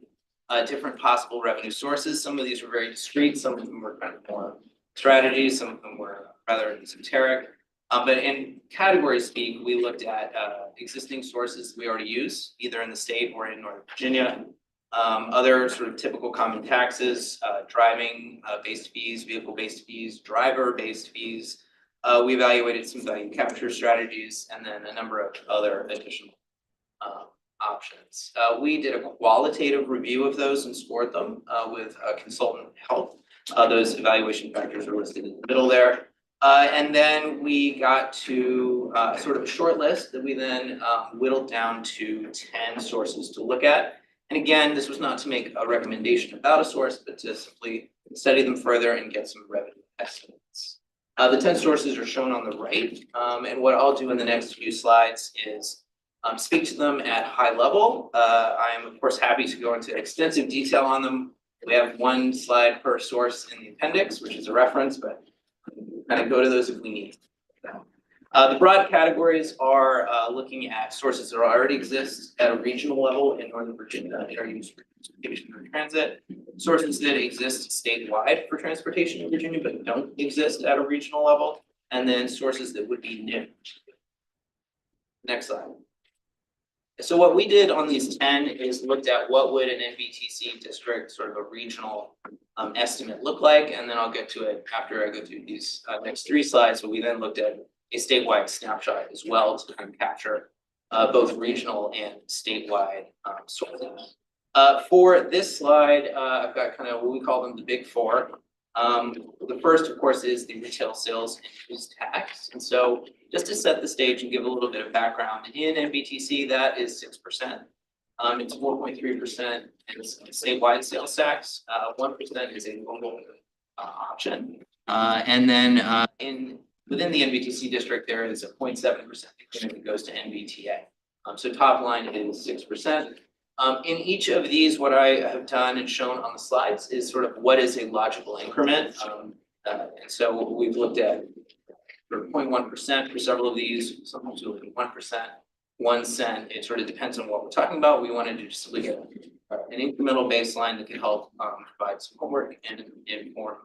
different possible revenue sources. Some of these were very discrete, some of them were kind of more strategies, some of them were rather esoteric. But in category speak, we looked at existing sources we already use, either in the state or in Northern Virginia. Other sort of typical common taxes, driving based fees, vehicle based fees, driver based fees. We evaluated some value capture strategies and then a number of other additional options. We did a qualitative review of those and scored them with a consultant help. Those evaluation factors are listed in the middle there. And then we got to sort of a short list that we then whittled down to 10 sources to look at. And again, this was not to make a recommendation about a source, but to simply study them further and get some revenue estimates. The 10 sources are shown on the right. And what I'll do in the next few slides is speak to them at high level. I am of course happy to go into extensive detail on them. We have one slide per source in the appendix, which is a reference, but kind of go to those if we need. The broad categories are looking at sources that already exist at a regional level in Northern Virginia that are used for transportation or transit, sources that exist statewide for transportation in Virginia but don't exist at a regional level, and then sources that would be new. Next slide. So what we did on these 10 is looked at what would an NVTC district, sort of a regional estimate look like, and then I'll get to it after I go through these next 3 slides. But we then looked at a statewide snapshot as well to kind of capture both regional and statewide sources. For this slide, I've got kind of what we call them the big 4. The first, of course, is the retail sales and use tax. And so just to set the stage and give a little bit of background, in NVTC, that is 6%. It's 4.3% is statewide sales tax. 1% is a local option. And then within the NVTC district, there is a 0.7% increment that goes to NVTA. So top line is 6%. In each of these, what I have done and shown on the slides is sort of what is a logical increment. And so we've looked at sort of 0.1% for several of these. Sometimes we look at 1%, 1 cent. It sort of depends on what we're talking about. We wanted to just look at an incremental baseline that could help provide some homework and inform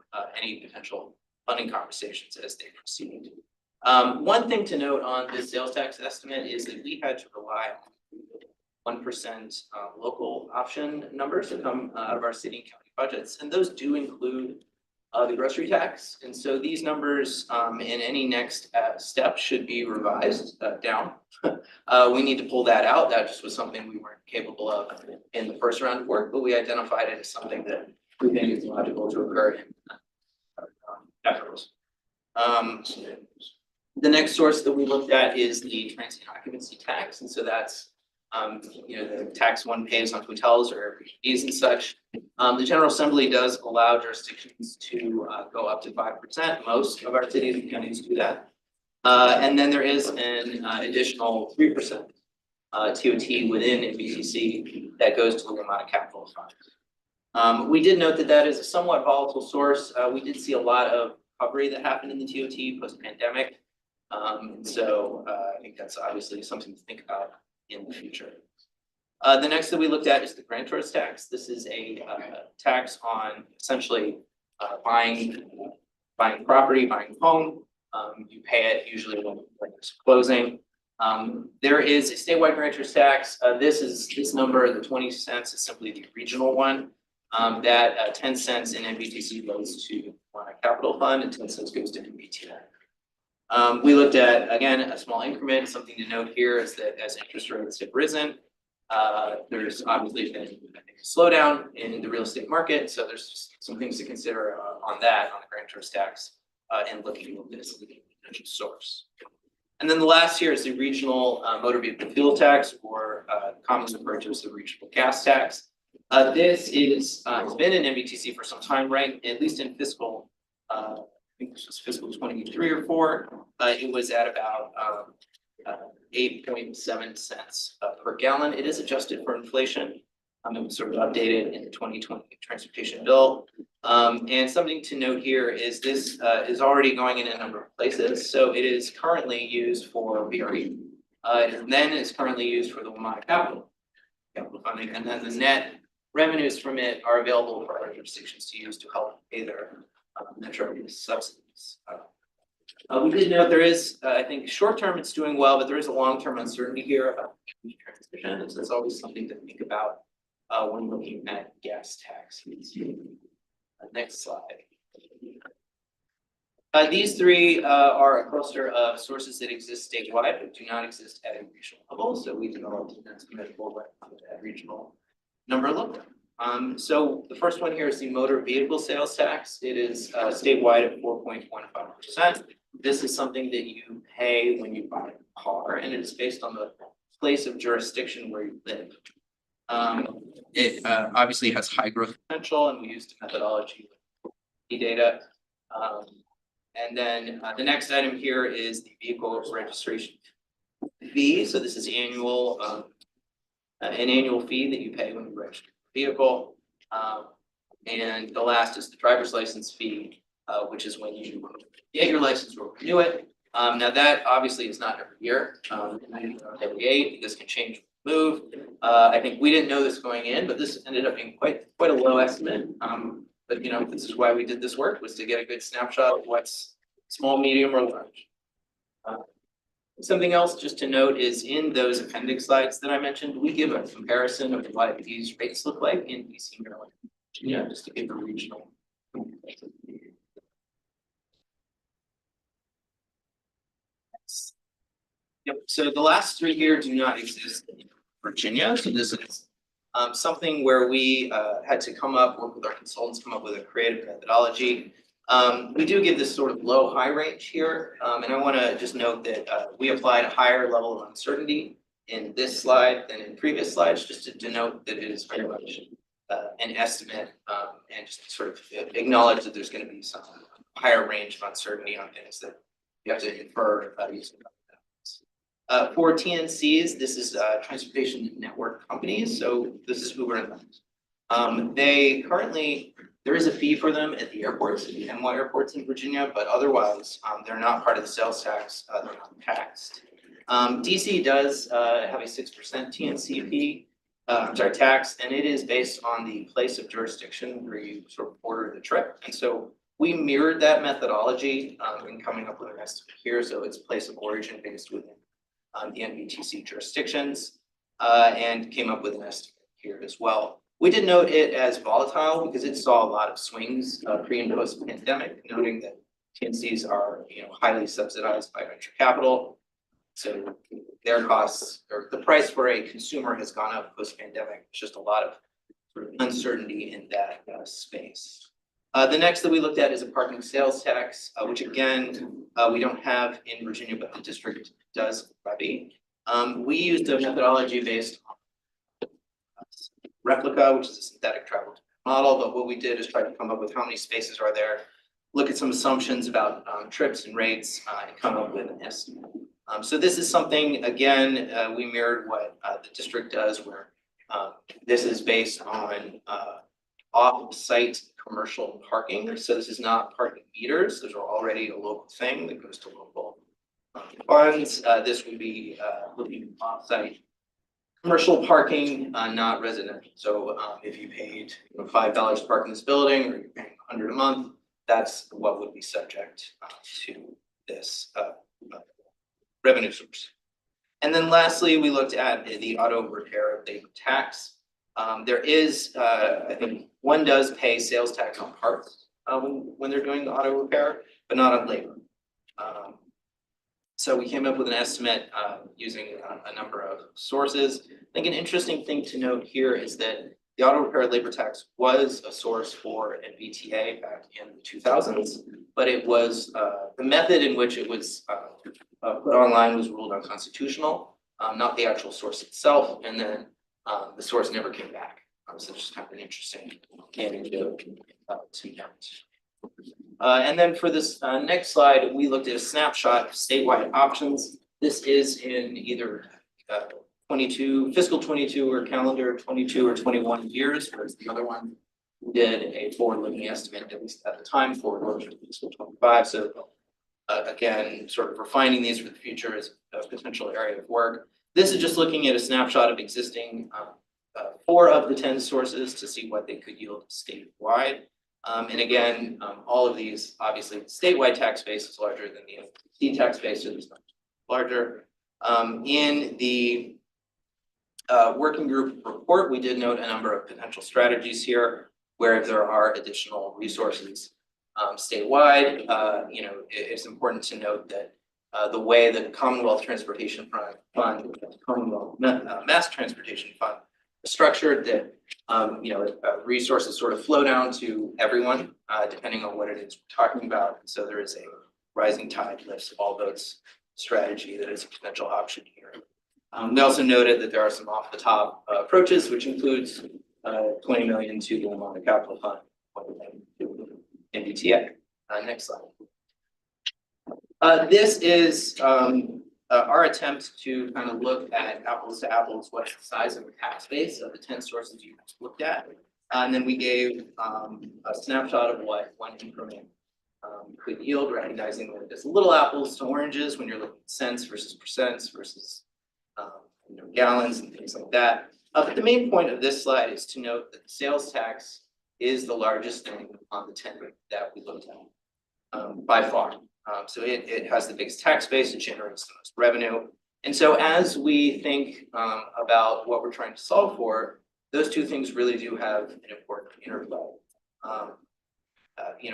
any potential funding conversations as they proceed. One thing to note on this sales tax estimate is that we had to rely on 1% local option numbers that come out of our city and county budgets, and those do include the grocery tax. And so these numbers in any next step should be revised down. We need to pull that out. That just was something we weren't capable of in the first round of work, but we identified it as something that we think is logical to occur in efforts. The next source that we looked at is the transient occupancy tax, and so that's the tax one pays on hotels or Airbnbs and such. The General Assembly does allow jurisdictions to go up to 5%. Most of our cities and counties do that. And then there is an additional 3% TOT within NVTC that goes to the amount of capital funds. We did note that that is a somewhat volatile source. We did see a lot of recovery that happened in the TOT post-pandemic. So I think that's obviously something to think about in the future. The next that we looked at is the grantor's tax. This is a tax on essentially buying property, buying a home. You pay it usually when it's closing. There is a statewide grantor's tax. This number, the 20 cents, is simply the regional one. That 10 cents in NVTC goes to capital fund and 10 cents goes to NVTA. We looked at, again, a small increment. Something to note here is that as interest rates have risen, there's obviously been, I think, a slowdown in the real estate market. So there's just some things to consider on that, on the grantor's tax, and looking at this as a potential source. And then the last here is the regional motor vehicle fuel tax, or commonly referred to as the regional gas tax. This has been in NVTC for some time, right? At least in fiscal, I think this was fiscal 23 or 4. It was at about 8.7 cents per gallon. It is adjusted for inflation. It was sort of updated in the 2020 transportation bill. And something to note here is this is already going in a number of places. So it is currently used for VRE. And then it's currently used for the WMATA capital funding. And then the net revenues from it are available for other jurisdictions to use to help pay their metro subsidies. We did note there is, I think, short term it's doing well, but there is a long-term uncertainty here about transition. So it's always something to think about when looking at gas tax. Next slide. These three are a cluster of sources that exist statewide but do not exist at a regional level. So we developed an estimable at regional number look. So the first one here is the motor vehicle sales tax. It is statewide at 4.15%. This is something that you pay when you buy a car, and it is based on the place of jurisdiction where you live. It obviously has high growth potential, and we used a methodology with data. And then the next item here is the vehicle registration fee. So this is annual, an annual fee that you pay when you register a vehicle. And the last is the driver's license fee, which is when you get your license or renew it. Now that obviously is not every year, every 8, this can change, move. I think we didn't know this going in, but this ended up being quite a low estimate. But you know, this is why we did this work, was to get a good snapshot of what's small, medium, or large. Something else just to note is in those appendix slides that I mentioned, we give a comparison of what these rates look like in DC, Maryland, Virginia, just to give a regional. Yep, so the last three here do not exist in Virginia, so this is something where we had to work with our consultants, come up with a creative methodology. We do give this sort of low-high range here, and I want to just note that we applied a higher level of uncertainty in this slide than in previous slides, just to denote that it is very much an estimate, and just sort of acknowledge that there's going to be some higher range of uncertainty on things that you have to infer using. For TNCs, this is transportation network companies, so this is Uber and Lyft. They currently, there is a fee for them at the airports, at the NY airports in Virginia, but otherwise, they're not part of the sales tax, they're not taxed. DC does have a 6% TNC fee, tax, and it is based on the place of jurisdiction where you sort of order the trip. And so we mirrored that methodology in coming up with an estimate here, so it's place of origin based within the NBTC jurisdictions, and came up with an estimate here as well. We did note it as volatile because it saw a lot of swings pre and post pandemic, noting that TNCs are highly subsidized by venture capital. So their costs, or the price for a consumer, has gone up post pandemic. There's just a lot of sort of uncertainty in that space. The next that we looked at is a parking sales tax, which again, we don't have in Virginia, but the district does levy. We used a methodology based on replica, which is a synthetic travel model, but what we did is try to come up with how many spaces are there, look at some assumptions about trips and rates, and come up with an estimate. So this is something, again, we mirrored what the district does, where this is based on off-site commercial parking. So this is not parking meters. Those are already a local thing that goes to local funds. This would be looking at off-site commercial parking, not residential. So if you paid $5 to park in this building, or you're paying $100 a month, that's what would be subject to this revenue source. And then lastly, we looked at the auto repair labor tax. There is, I think, one does pay sales tax on parts when they're doing the auto repair, but not on labor. So we came up with an estimate using a number of sources. I think an interesting thing to note here is that the auto repair labor tax was a source for NVTA back in the 2000s, but it was the method in which it was put online was ruled unconstitutional, not the actual source itself, and then the source never came back. So it's just kind of an interesting anecdote to note. And then for this next slide, we looked at a snapshot of statewide options. This is in either fiscal 22 or calendar 22 or 21 years, whereas the other one did a forward-looking estimate, at least at the time, forward-looking fiscal 25. So again, sort of refining these for the future is a potential area of work. This is just looking at a snapshot of existing 4 of the 10 sources to see what they could yield statewide. And again, all of these, obviously, the statewide tax base is larger than the FTC tax base, so it's much larger. In the working group report, we did note a number of potential strategies here where there are additional resources statewide. It's important to note that the way the Commonwealth Transportation Fund, Commonwealth Mass Transportation Fund is structured, that resources sort of flow down to everyone, depending on what it is we're talking about. And so there is a rising tide lifts all boats strategy that is a potential option here. They also noted that there are some off-the-top approaches, which includes 20 million to the Vermont Capital Fund, 20 million to MBTA. Next slide. This is our attempt to kind of look at apples to apples, what's the size of the tax base of the 10 sources you looked at. And then we gave a snapshot of what one increment could yield, recognizing that there's little apples to oranges when you're looking at cents versus percents versus gallons and things like that. But the main point of this slide is to note that the sales tax is the largest thing on the 10 that we looked at by far. So it has the biggest tax base, it generates the most revenue. And so as we think about what we're trying to solve for, those two things really do have an important interplay.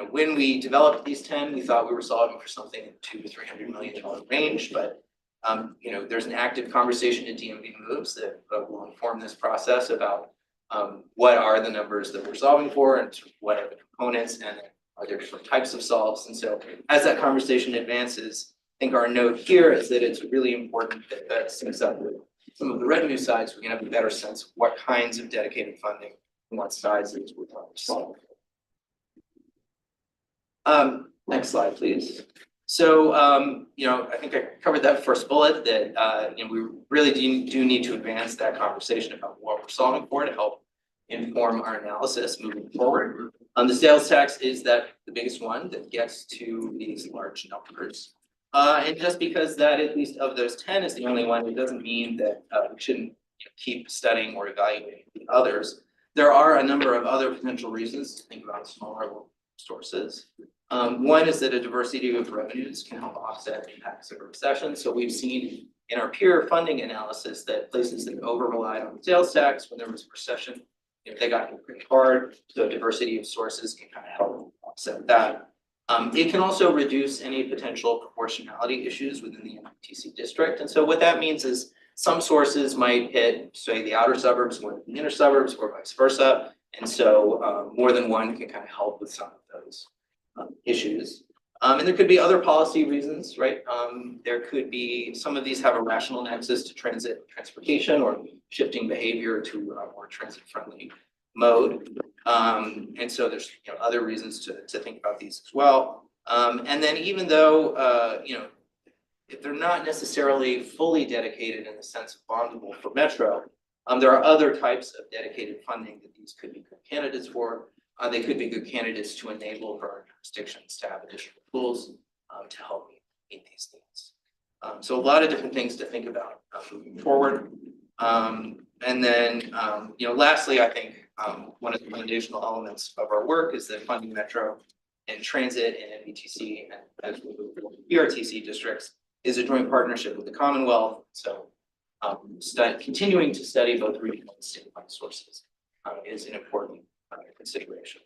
When we developed these 10, we thought we were solving for something in the $200 to $300 million range, but there's an active conversation in DMV moves that will inform this process about what are the numbers that we're solving for and what are the components and are there different types of solves. And so as that conversation advances, I think our note here is that it's really important that that syncs up with some of the revenue sides. We can have a better sense of what kinds of dedicated funding and what sizes we're trying to solve. Next slide, please. So, I think I covered that first bullet that, we really do need to advance that conversation about what we're solving for to help inform our analysis moving forward. The sales tax is the biggest one that gets to these large numbers. And just because that, at least of those 10, is the only one, it doesn't mean that we shouldn't keep studying or evaluating the others. There are a number of other potential reasons to think about smaller sources. One is that a diversity of revenues can help offset the impacts of a recession. So we've seen in our peer funding analysis that places that over-relied on the sales tax when there was a recession, they got hit pretty hard. So diversity of sources can kind of help offset that. It can also reduce any potential proportionality issues within the MTC district. And so what that means is some sources might hit, say, the outer suburbs more than the inner suburbs or vice versa. And so more than one can kind of help with some of those issues. And there could be other policy reasons, right? There could be, some of these have a rational nexus to transportation or shifting behavior to a more transit-friendly mode. And so there's other reasons to think about these as well. And then even though, if they're not necessarily fully dedicated in the sense of bondable for Metro, there are other types of dedicated funding that these could be good candidates for. They could be good candidates to enable for our jurisdictions to have additional tools to help meet these needs. So a lot of different things to think about moving forward. And then, lastly, I think one of the foundational elements of our work is that funding Metro and transit and MBTC and as we move forward, BRTC districts is a joint partnership with the Commonwealth. So continuing to study both regional and statewide sources is an important consideration.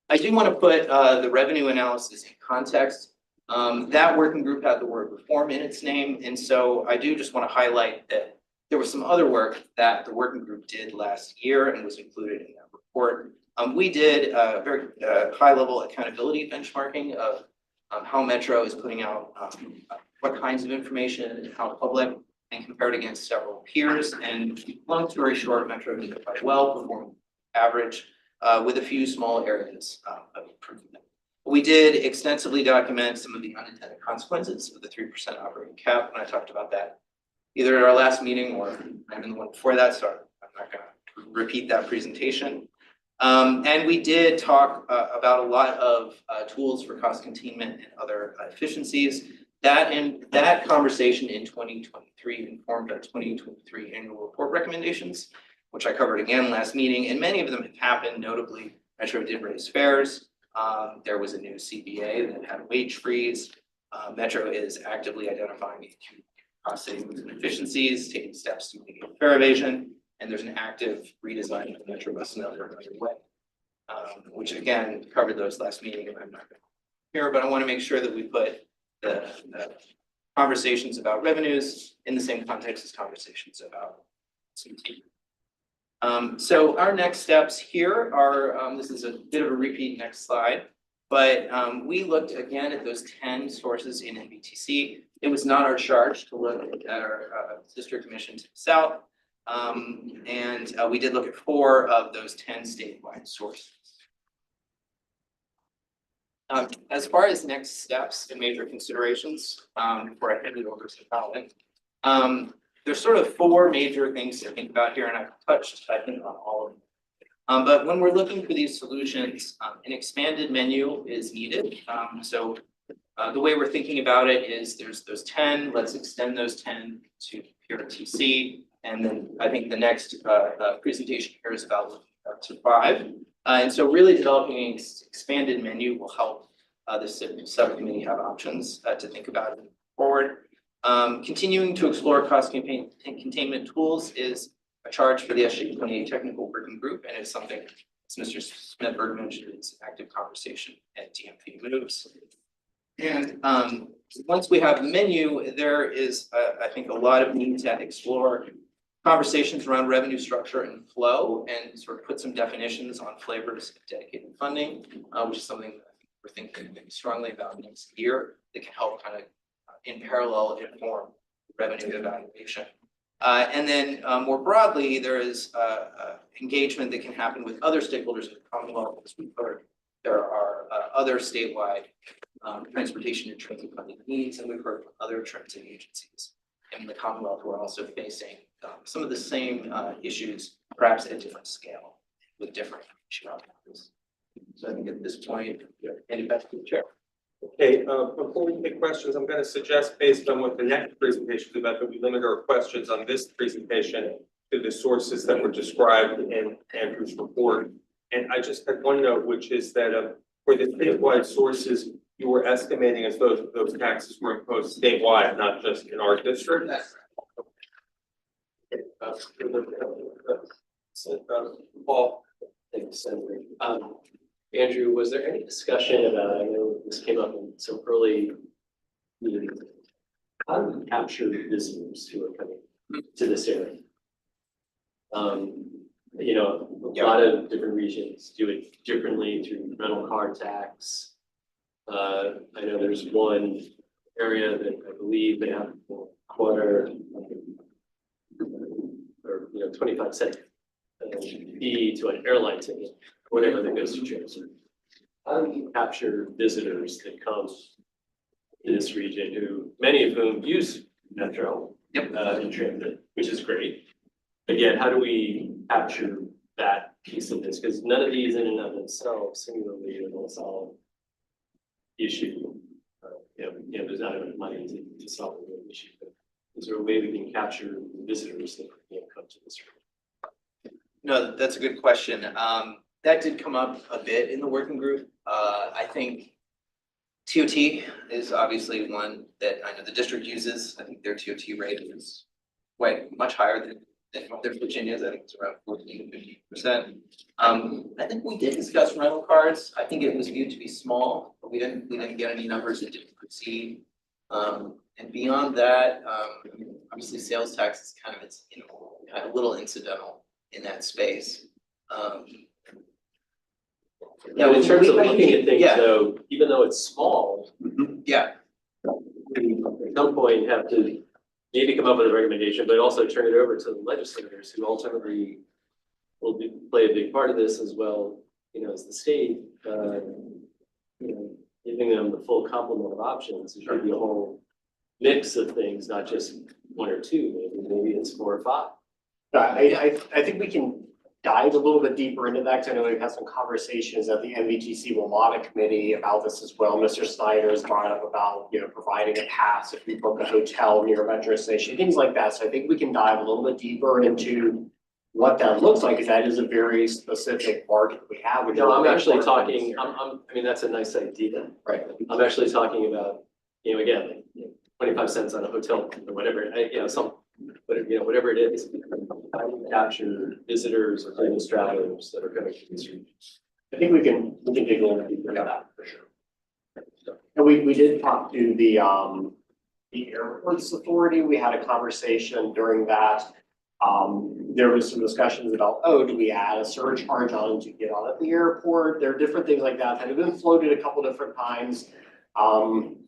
I do want to put the revenue analysis in context. That working group had the word reform in its name. And so I do just want to highlight that there was some other work that the working group did last year and was included in that report. We did a very high level accountability benchmarking of how Metro is putting out what kinds of information and how public, and compared against several peers. And long story short, Metro did quite well, performed average with a few small areas of improvement. We did extensively document some of the unintended consequences of the 3% operating cap, and I talked about that either at our last meeting or even the one before that, so I'm not gonna repeat that presentation. And we did talk about a lot of tools for cost containment and other efficiencies. That conversation in 2023 informed our 2023 annual report recommendations, which I covered again last meeting, and many of them have happened. Notably, Metro did raise fares. There was a new CBA that had a wage freeze. Metro is actively identifying cost savings and efficiencies, taking steps to mitigate fare evasion, and there's an active redesign of the Metro bus network underway, which again covered those last meeting, and I'm not going to here, but I want to make sure that we put the conversations about revenues in the same context as conversations about CT. So our next steps here are, this is a bit of a repeat next slide, but we looked again at those 10 sources in MBTC. It was not our charge to look at our sister commission to the south. And we did look at 4 of those 10 statewide sources. As far as next steps and major considerations, before I hand it over to Colin, there's sort of 4 major things to think about here, and I've touched, I think, on all of them. But when we're looking for these solutions, an expanded menu is needed. So the way we're thinking about it is there's those 10, let's extend those 10 to PRTC. And then I think the next presentation here is about looking up to 5. And so really developing an expanded menu will help the subcommittee have options to think about it forward. Continuing to explore cost containment tools is a charge for the SJ28 technical working group, and it's something, as Mr. Smithberg mentioned, it's an active conversation at DMP moves. And once we have the menu, there is, I think, a lot of need to explore conversations around revenue structure and flow, and sort of put some definitions on flavors of dedicated funding, which is something that we're thinking strongly about next year that can help kind of in parallel inform revenue evaluation. And then more broadly, there is engagement that can happen with other stakeholders in the Commonwealth. As we've heard, there are other statewide transportation and transit funding needs, and we've heard from other transit agencies in the Commonwealth who are also facing some of the same issues, perhaps at a different scale, with different issue outcomes. So I think at this point, hand it back to the chair. Okay, before we take questions, I'm going to suggest, based on what the next presentation is about, that we limit our questions on this presentation to the sources that were described in Andrew's report. And I just had one note, which is that for the statewide sources, you were estimating as those taxes were imposed statewide, not just in our district. Paul. Thanks, Senator. Andrew, was there any discussion about, I know this came up in some early meetings, how do we capture visitors who are coming to this area? You know, a lot of different regions do it differently through rental car tax. I know there's one area that I believe they have a quarter or 25-cent fee to an airline ticket, whatever that goes to transit. How do you capture visitors that come to this region who, many of whom use Metro in transit, which is great. Again, how do we capture that piece of this? Because none of these in and of themselves singularly will solve the issue. There's not enough money to solve the issue. But is there a way we can capture visitors that come to this region? No, that's a good question. That did come up a bit in the working group. I think TOT is obviously one that I know the district uses. I think their TOT rate is much higher than Northern Virginia's. I think it's around 14 to 15%. I think we did discuss rental cars. I think it was viewed to be small, but we didn't get any numbers that didn't proceed. And beyond that, obviously sales tax is kind of a little incidental in that space. Yeah, in terms of looking at things, though, even though it's small, yeah, we at some point have to maybe come up with a recommendation, but also turn it over to the legislators who ultimately will play a big part of this as well, as the state, giving them the full complement of options. It should be a whole mix of things, not just one or two, maybe it's 4 or 5. I think we can dive a little bit deeper into that, because I know we've had some conversations at the MVTC Wamata Committee about this as well. Mr. Snyder has brought up about, providing a pass if we book a hotel near a metro station, things like that. So I think we can dive a little bit deeper into what that looks like, because that is a very specific market we have. which No, is I'm very actually important. talking, I mean, that's a nice idea. Right. I'm actually talking about, again, like 25 cents on a hotel or whatever, whatever it is. How do you capture visitors or business travelers that are coming to these regions? I think we can dig a little deeper into that for sure. And we did talk to the airports authority. We had a conversation during that. There was some discussions about, do we add a surcharge on to get on at the airport? There are different things like that that have been floated a couple different times.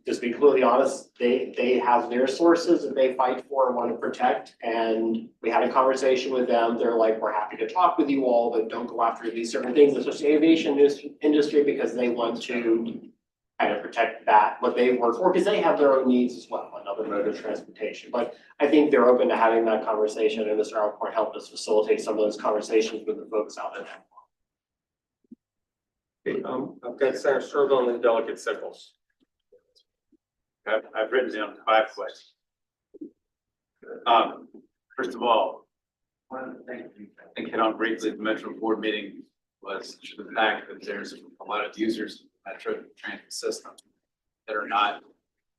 Just to be completely honest, they have their sources that they fight for and want to protect. And we had a conversation with them. They're like, we're happy to talk with you all, but don't go after these certain things, especially aviation industry, because they want to kind of protect what they work for, because they have their own needs as well, another mode of transportation. But I think they're open to having that conversation, and Mr. Alcorn helped us facilitate some of those conversations with the folks out there. I've got Senator Sturgill and then Delegate Sickles. I've written down 5 questions. First of all, one of the things I think hit on briefly at the Metro Board meeting was the fact that there's a lot of users of the Metro transit system that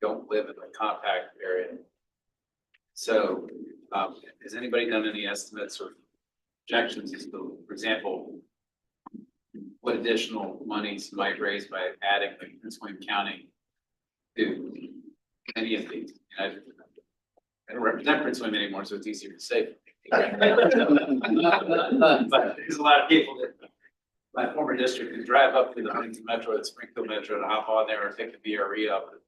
don't live in the compact area. So, has anybody done any estimates or projections as to, for example, what additional monies might raise by adding like Prince William County to any of these? I don't represent Prince William anymore, so it's easier to say. But there's a lot of people that, my former district, who drive up to the Huntington Metro, the Springfield Metro, to hop on there or take the VRE up, and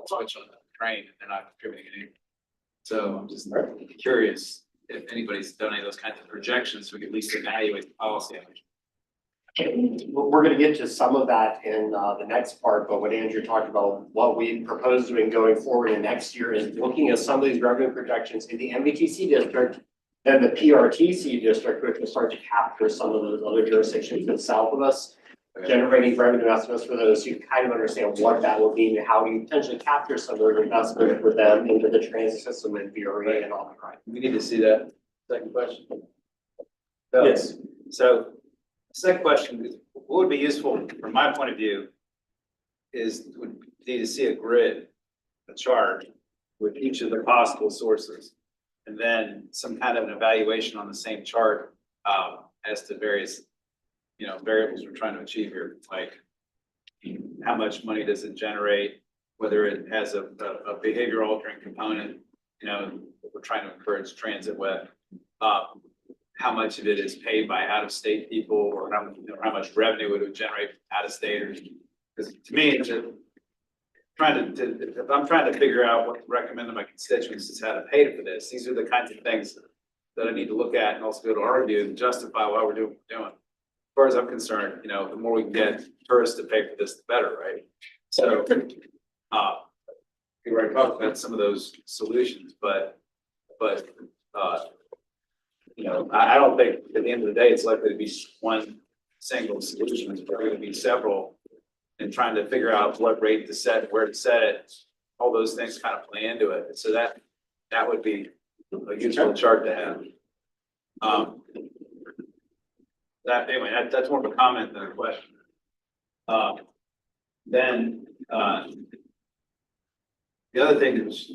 switch on the train, and they're not contributing anything. So I'm just curious if anybody's done any of those kinds of projections, so we can at least evaluate the policy. We're going to get to some of that in the next part, but what Andrew talked about, what we propose doing going forward in next year is looking at some of these revenue projections in the MVTC district and the PRTC district, which will start to capture some of those other jurisdictions to the south of us, generating revenue estimates for those, so you kind of understand what that will mean and how do you potentially capture some of those investments for them into the transit system and VRE and all that, right? We need to see that. Second question. Yes. So, second question is, what would be useful from my point of view would be to see a grid, a chart with each of the possible sources. And then some kind of an evaluation on the same chart as to various, variables we're trying to achieve here, like how much money does it generate, whether it has a behavior altering component, we're trying to encourage transit with, how much of it is paid by out-of-state people, or how much revenue it would generate out-of-staters. Because to me, if I'm trying to figure out what to recommend to my constituents is how to pay for this, these are the kinds of things that I need to look at and also be able to argue and justify why we're doing what we're doing. As far as I'm concerned, the more we can get tourists to pay for this, the better, right? So, we already talked about some of those solutions, but I don't think at the end of the day, it's likely to be one single solution. It's probably going to be several, and trying to figure out what rate to set, where to set it, all those things kind of play into it. So that would be a useful chart to have. That's more of a comment than a question. Then the other thing which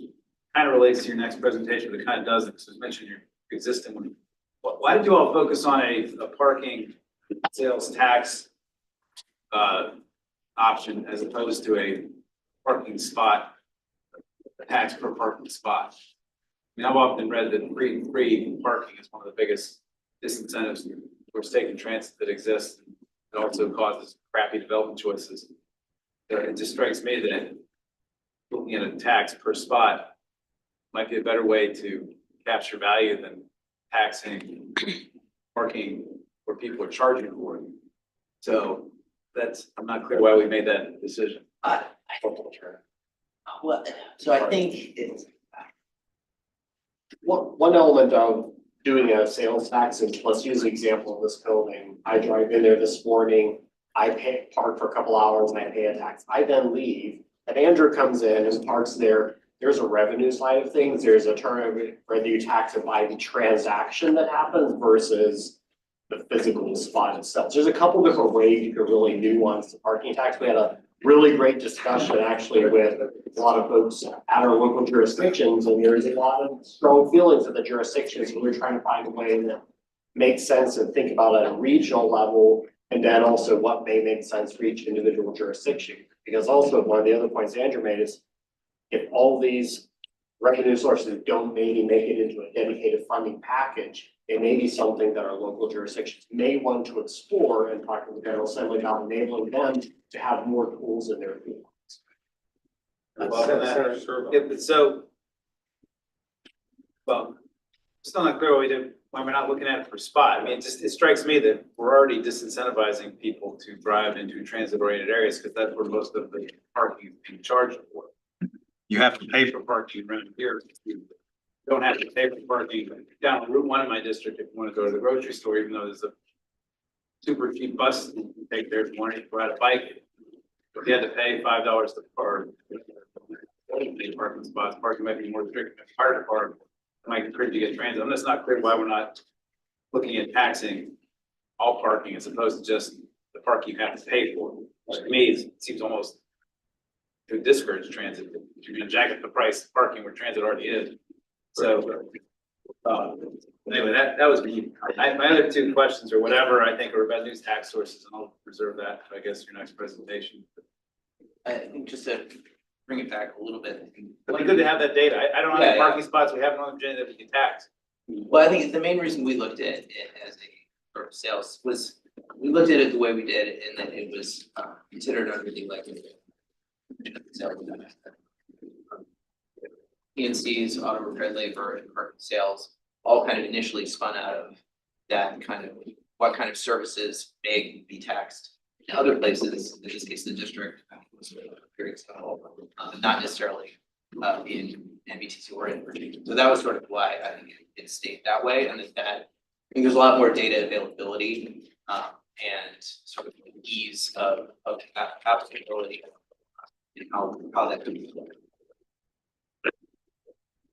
kind of relates to your next presentation, but it kind of doesn't, because it's mentioned your existing one. Why did you all focus on a parking sales tax option as opposed to a parking spot, a tax per parking spot? I mean, I've often read that free parking is one of the biggest disincentives towards taking transit that exists. It also causes crappy development choices. It just strikes me that looking at a tax per spot might be a better way to capture value than taxing parking where people are charging for it. So I'm not clear why we made that decision. Well, so I think one element of doing a sales tax is, let's use the example of this building. I drive in there this morning, I park for a couple hours and I pay a tax. I then leave, and Andrew comes in and parks there. There's a revenue side of things. There's a turn revenue tax by the transaction that happens versus the physical spot itself. There's a couple different ways you could really nuance the parking tax. We had a really great discussion actually with a lot of folks at our local jurisdictions, and there's a lot of strong feelings at the jurisdictions. And we're trying to find a way that makes sense and think about it at a regional level, and then also what may make sense for each individual jurisdiction. Because also one of the other points Andrew made is if all these revenue sources don't maybe make it into a dedicated funding package, it may be something that our local jurisdictions may want to explore and talk to the General Assembly about enabling them to have more tools in their field. Yeah, but so. Well, still not clear why we're not looking at it for spot. I mean, it strikes me that we're already disincentivizing people to drive into transit-oriented areas because that's where most of the parking is being charged for. You have to pay for parking around here. You don't have to pay for parking down Route 1 in my district if you want to go to the grocery store, even though there's a super cheap bus you can take there if you want to ride a bike. If you had to pay $5 to park, parking spots, parking might be more strict, it's harder to park. It might encourage you to get transit. I'm just not clear why we're not looking at taxing all parking as opposed to just the parking you have to pay for. Which to me, it seems almost to discourage transit. You're going to jack up the price of parking where transit already is. So anyway, that was me. My other two questions or whatever I think are about news tax sources, and I'll reserve that for, I guess, your next presentation. I think just to bring it back a little bit. It'd be good to have that data. I don't know how many Yeah, parking spots we have in Virginia that we can tax. Well, I think the main reason we looked at it as a sort of sales was, we looked at it the way we did, and that it was considered under the like. PNC's auto repair labor and parking sales all kind of initially spun out of that kind of, what kind of services may be taxed. In other places, in this case, the district was very not necessarily in MBTC or in Virginia. So that was sort of why I think it stayed that way, and that I think there's a lot more data availability and sort of ease of applicability and how that could be.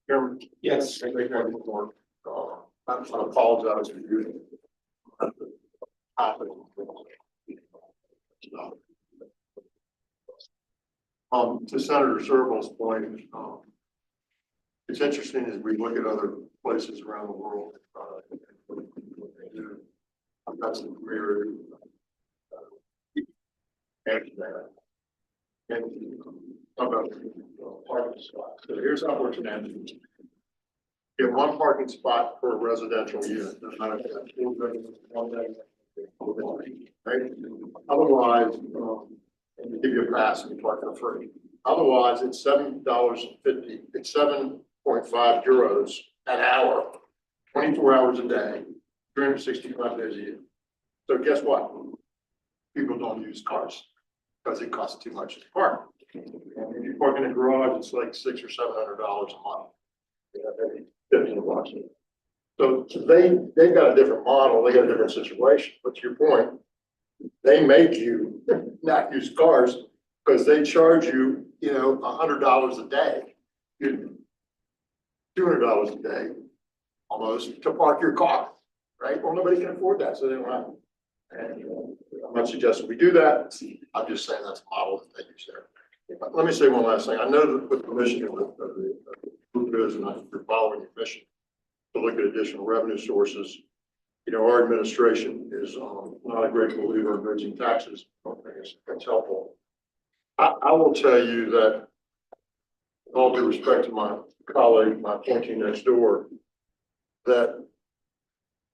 Chairman? Yes. I think one more, I apologize for you. To Senator Serval's point, it's interesting as we look at other places around the world. I've got some career and about parking spots. So here's how we're connected. You have one parking spot per residential unit. There's not right? Otherwise, and to give you a pass and park for free. Otherwise, it's $7.50. It's 7.5 euros an hour, 24 hours a day, 365 days a year. So guess what? People don't use cars because it costs too much to park. And if you park in a garage, it's like $600 or $700 a month. Maybe 15 bucks. So they've got a different model. They got a different situation. But to your point, they make you not use cars because they charge you, $100 a day, $200 a day, almost to park your car, right? Well, nobody can afford that, so they don't have it. And I'm not suggesting we do that. I'm just saying that's a model that they use there. Let me say one last thing. I know that with the mission of the group is, and you're following your mission to look at additional revenue sources. Our administration is not a great believer in raising taxes. I don't think it's helpful. I will tell you that, with all due respect to my colleague, my appointee next door, that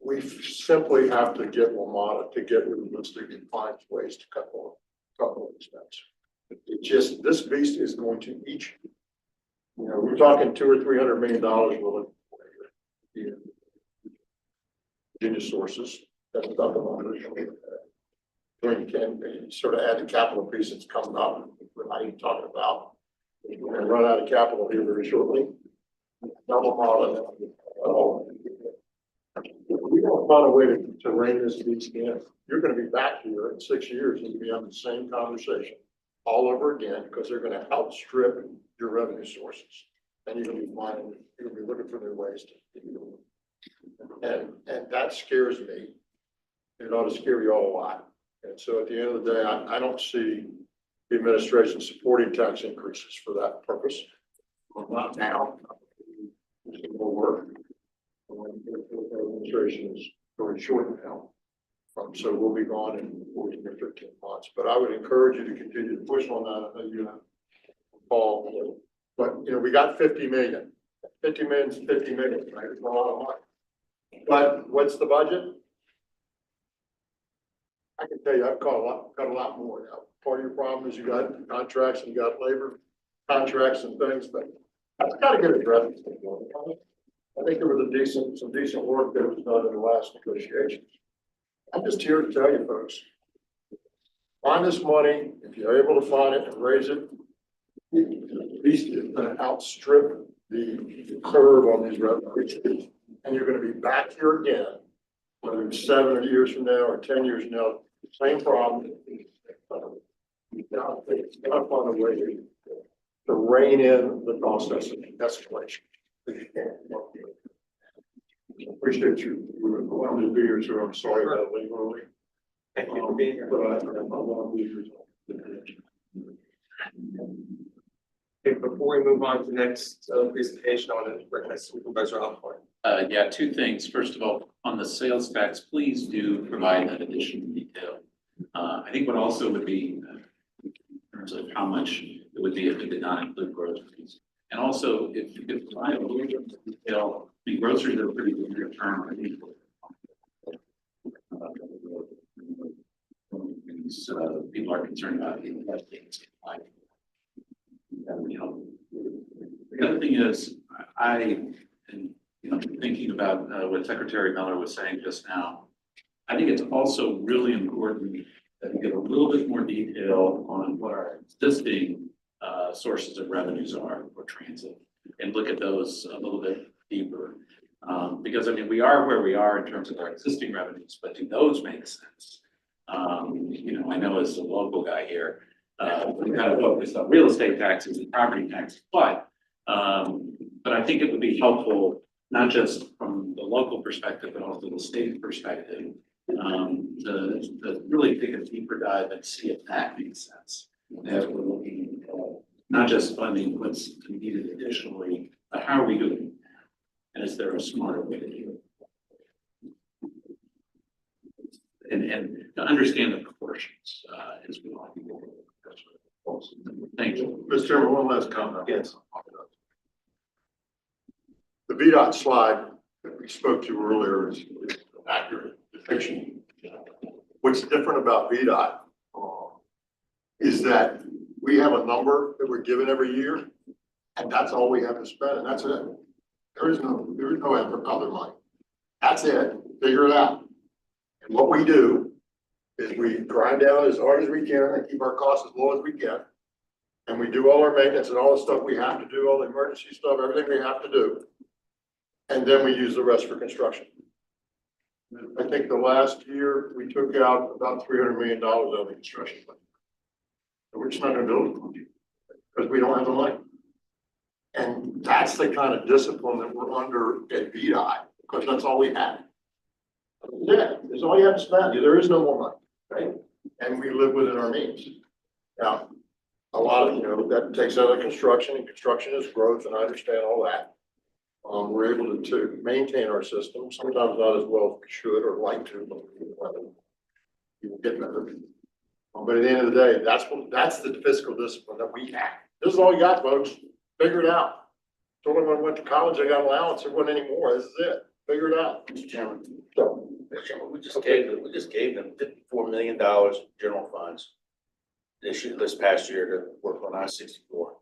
we simply have to get Lamada to get realistic and find ways to cut expense. It just, this beast is going to eat you. We're talking $200 or $300 million worth of Virginia sources. That's not the one. You can sort of add the capital piece that's coming up. We're not even talking about. We're going to run out of capital here very shortly. Double model. Oh. We don't find a way to rein this beast in. You're gonna be back here in 6 years and be having the same conversation all over again, because they're gonna outstrip your revenue sources. And you're gonna be finding, you're gonna be looking for new ways to. And that scares me. It ought to scare you all a lot. And so at the end of the day, I don't see the administration supporting tax increases for that purpose. Well, not now. More work. The administration is very short now. So we'll be gone in 14 or 15 months. But I would encourage you to continue to push on that. I know you have Paul, but you know, we got 50 million. 50 million is 50 million, right? It's a lot of money. But what's the budget? I can tell you, I've got a lot more now. Part of your problem is you got contracts and you got labor contracts and things, but that's got to get addressed. I think there was some decent work that was done in the last negotiations. I'm just here to tell you folks, find this money, if you're able to find it and raise it, at least it's going to outstrip the curve on these revenues. And you're going to be back here again, whether it's 7 years from now or 10 years from now, same problem. You've got to find a way to rein in the cost escalation. Appreciate you. We were going to be here, so I'm sorry about leaving early. Thank you for being here. But I want to be here. Okay, before we move on to the next presentation, I want to recognize Supervisor Alcorn. Yeah, two things. First of all, on the sales tax, please do provide that additional detail. I think what also would be in terms of how much it would be if it did not include groceries. And also, if you could provide a little bit of detail, I mean, groceries are pretty good near term, I think. People are concerned about it. The other thing is, thinking about what Secretary Miller was saying just now, I think it's also really important that we get a little bit more detail on what our existing sources of revenues are for transit and look at those a little bit deeper. Because I mean, we are where we are in terms of our existing revenues, but do those make sense? I know as a local guy here, we kind of focused on real estate taxes and property taxes, but I think it would be helpful, not just from the local perspective, but also the state perspective, to really take a deeper dive and see if that makes sense. As we're looking at not just funding what's needed additionally, but how are we doing it? And is there a smarter way to do it? And to understand the proportions as well. Thank you. Mr. Chairman, one last comment. Yes. The VDOT slide that we spoke to earlier is an accurate depiction. What's different about VDOT is that we have a number that we're given every year, and that's all we have to spend, and that's it. There is no other money. That's it. Figure it out. And what we do is we grind down as hard as we can and keep our costs as low as we can. And we do all our maintenance and all the stuff we have to do, all the emergency stuff, everything we have to do. And then we use the rest for construction. I think the last year we took out about $300 million out of the construction budget. We're just not going to build it because we don't have the money. And that's the kind of discipline that we're under at VDOT, because that's all we have. Yeah, that's all you have to spend. There is no more money, right? And we live within our means. Now, a lot of, that takes out of construction, and construction is growth, and I understand all that. We're able to maintain our system, sometimes not as well as we should or like to, but we will get better. But at the end of the day, that's the fiscal discipline that we have. This is all you got, folks. Figure it out. Told them when I went to college, I got an allowance. There wasn't any more. This is it. Figure it out. Mr. Chairman. So, Mr. Chairman, we just gave them $54 million general funds this past year to work on I-64.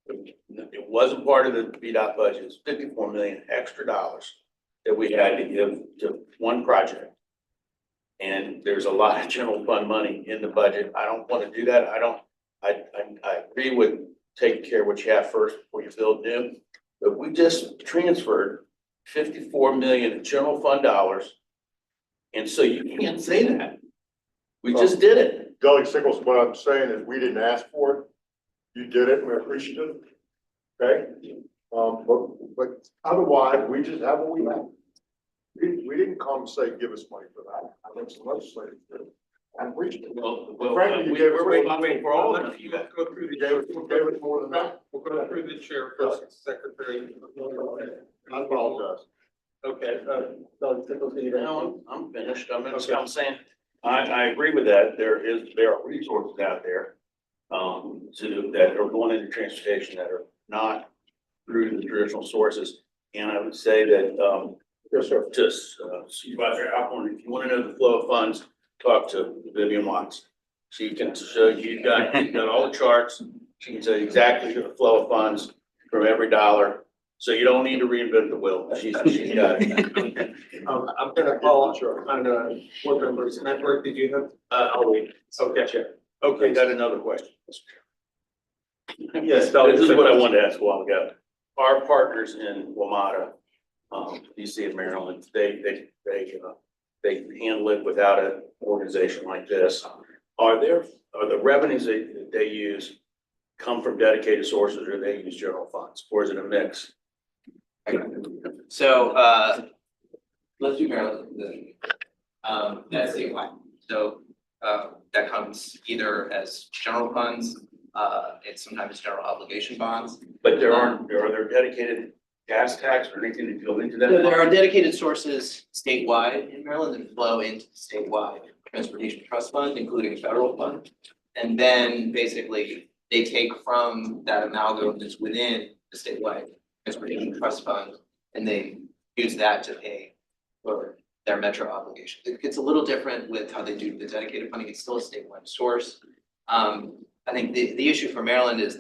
It wasn't part of the VDOT budget. It's $54 million extra dollars that we had to give to one project. And there's a lot of general fund money in the budget. I don't want to do that. I agree with taking care of what you have first before you build new. But we just transferred 54 million in general fund dollars. And so you can't say that. We just did it. Delegate Sickles, what I'm saying is we didn't ask for it. You did it, and we're appreciative. Okay? But otherwise, we just have what we have. We didn't come and say, give us money for that. I think some legislators did. And we, frankly, you gave us we're more waiting for all of Let's you. go through the. you gave us more than that. We'll go through the chair first, secretary. I apologize. Okay, Delegate Sickles, do you have? No, I'm finished. I'm saying, I agree with that. There are resources out there that are going into transportation that are not through the traditional sources. And I would say that, Yes, sir. just Supervisor Alcorn, if you want to know the flow of funds, talk to Vivian Watts. She can show you, you've got all the charts. She can tell you exactly the flow of funds from every dollar. So you don't need to reinvent the wheel. She's got it. I'm gonna call on, board members. Network, did you have, I'll wait. Okay, Chair. Okay, got another question. Yes, This is what I wanted to ask a while ago. Our partners in WMATA, DC and Maryland, they handle it without an organization like this. Are the revenues that they use come from dedicated sources, or they use general funds, or is it a mix? So, let's do Maryland. That's statewide. So, that comes either as general funds, it's sometimes general obligation bonds. But are there dedicated gas tax or anything that go into that? So there are dedicated sources statewide in Maryland that flow into the statewide transportation trust fund, including federal fund. And then basically they take from that amalgam that's within the statewide transportation trust fund, and they use that to pay for their metro obligation. It gets a little different with how they do the dedicated funding. It's still a statewide source. I think the issue for Maryland is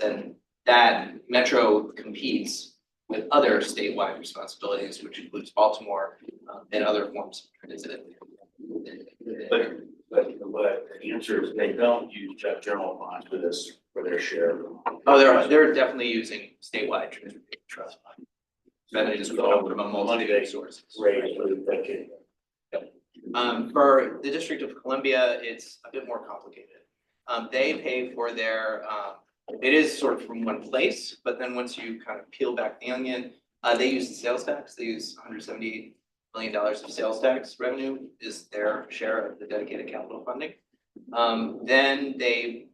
that metro competes with other statewide responsibilities, which includes Baltimore and other forms of transit. But the answer is they don't use general funds for their share. Oh, they're definitely using statewide transportation trust fund. Revenues will come from a multitude of sources. Raised for the dedicated. For the District of Columbia, it's a bit more complicated. They pay for their, it is sort of from one place, but then once you kind of peel back the onion, they use the sales tax. They use $178 million of sales tax revenue is their share of the dedicated capital funding. Then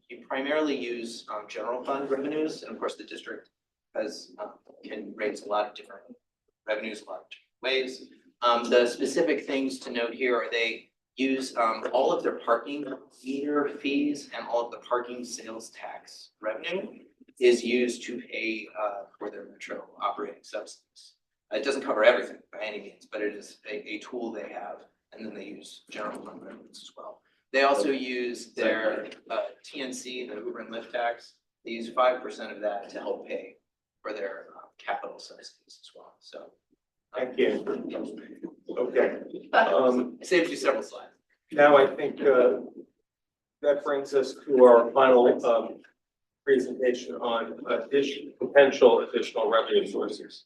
you primarily use general fund revenues, and of course the district can raise a lot of different revenues, a lot of different ways. The specific things to note here are they use all of their parking meter fees and all of the parking sales tax revenue is used to pay for their metro operating subsidies. It doesn't cover everything by any means, but it is a tool they have, and then they use general fund revenues as well. They also use their TNC, the Uber and Lyft tax. They use 5% of that to help pay for their capital subsidies as well. So. Thank you. Okay. It saves you several slides. Now I think that brings us to our final presentation on potential additional revenue sources.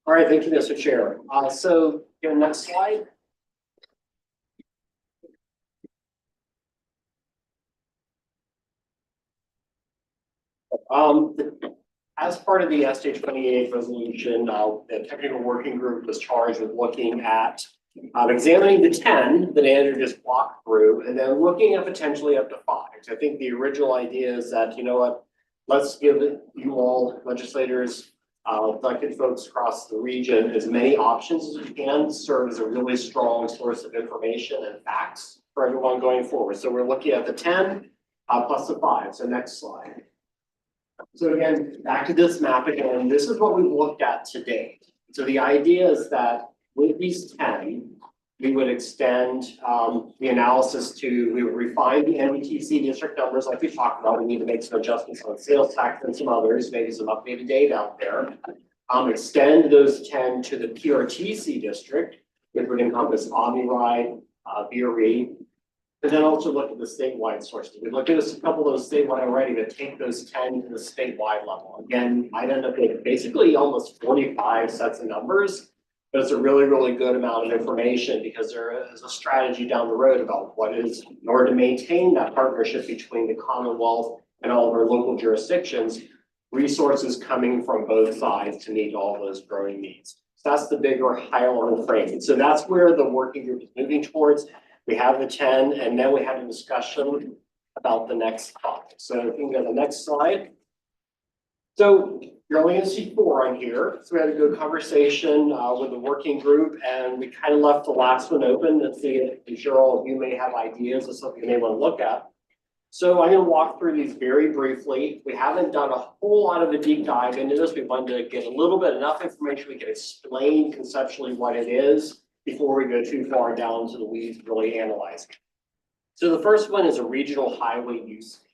All right, thank you, Mr. Chair. So your next slide. As part of the SJ28 resolution, the technical working group was charged with looking at examining the 10 that Andrew just walked through, and then looking at potentially up to 5. So I think the original idea is that, you know what, let's give you all legislators, elected folks across the region as many options as we can, serve as a really strong source of information and facts for everyone going forward. So we're looking at the 10 plus the 5. So next slide. So again, back to this map again, this is what we've looked at to date. So the idea is that with these 10, we would extend the analysis to, we would refine the NBTC district numbers like we talked about. We need to make some adjustments on sales tax and some others, maybe some updated data out there. Extend those 10 to the PRTC district, which would encompass OmniRide, BRE, and then also look at the statewide sources. We looked at a couple of those statewide already, to take those 10 to the statewide level. Again, I'd end up with basically almost 45 sets of numbers But it's a really, really good amount of information because there is a strategy down the road about what is, in order to maintain that partnership between the Commonwealth and all of our local jurisdictions, resources coming from both sides to meet all those growing needs. So that's the bigger higher level frame. And so that's where the working group is moving towards. We have the 10, and then we have a discussion about the next topic. So if you can go to the next slide. So you're only going to see 4 on here. So we had a good conversation with the working group, and we kind of left the last one open to see if sure all of you may have ideas of something you may want to look at. So I'm going to walk through these very briefly. We haven't done a whole lot of a deep dive into this. We wanted to get a little bit, enough information we can explain conceptually what it is before we go too far down to the weeds, really analyzing. So the first one is a regional highway use fee.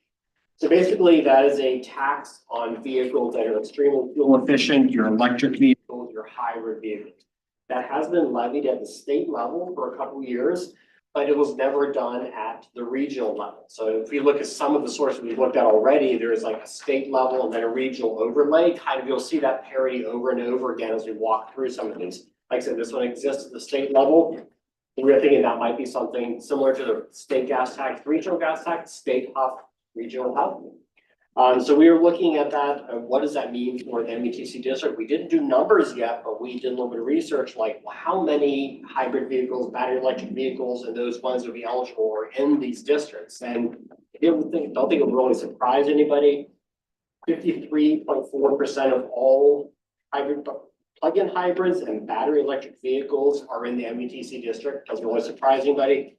So basically that is a tax on vehicles that are extremely fuel efficient, your electric vehicles, your hybrid vehicles. That has been levied at the state level for a couple of years, but it was never done at the regional level. So if you look at some of the sources we've looked at already, there's like a state level and then a regional overlay. Kind of you'll see that parity over and over again as we walk through some of these. Like I said, this one exists at the state level. We're thinking that might be something similar to the state gas tax, regional gas tax, state hub, regional hub. So we were looking at that. What does that mean for the METC district? We didn't do numbers yet, but we did a little bit of research, like well, how many hybrid vehicles, battery electric vehicles, and those ones would be eligible are in these districts. And I don't think it would really surprise anybody. 53.4% of all hybrid plug-in hybrids and battery electric vehicles are in the METC district. Doesn't really surprise anybody.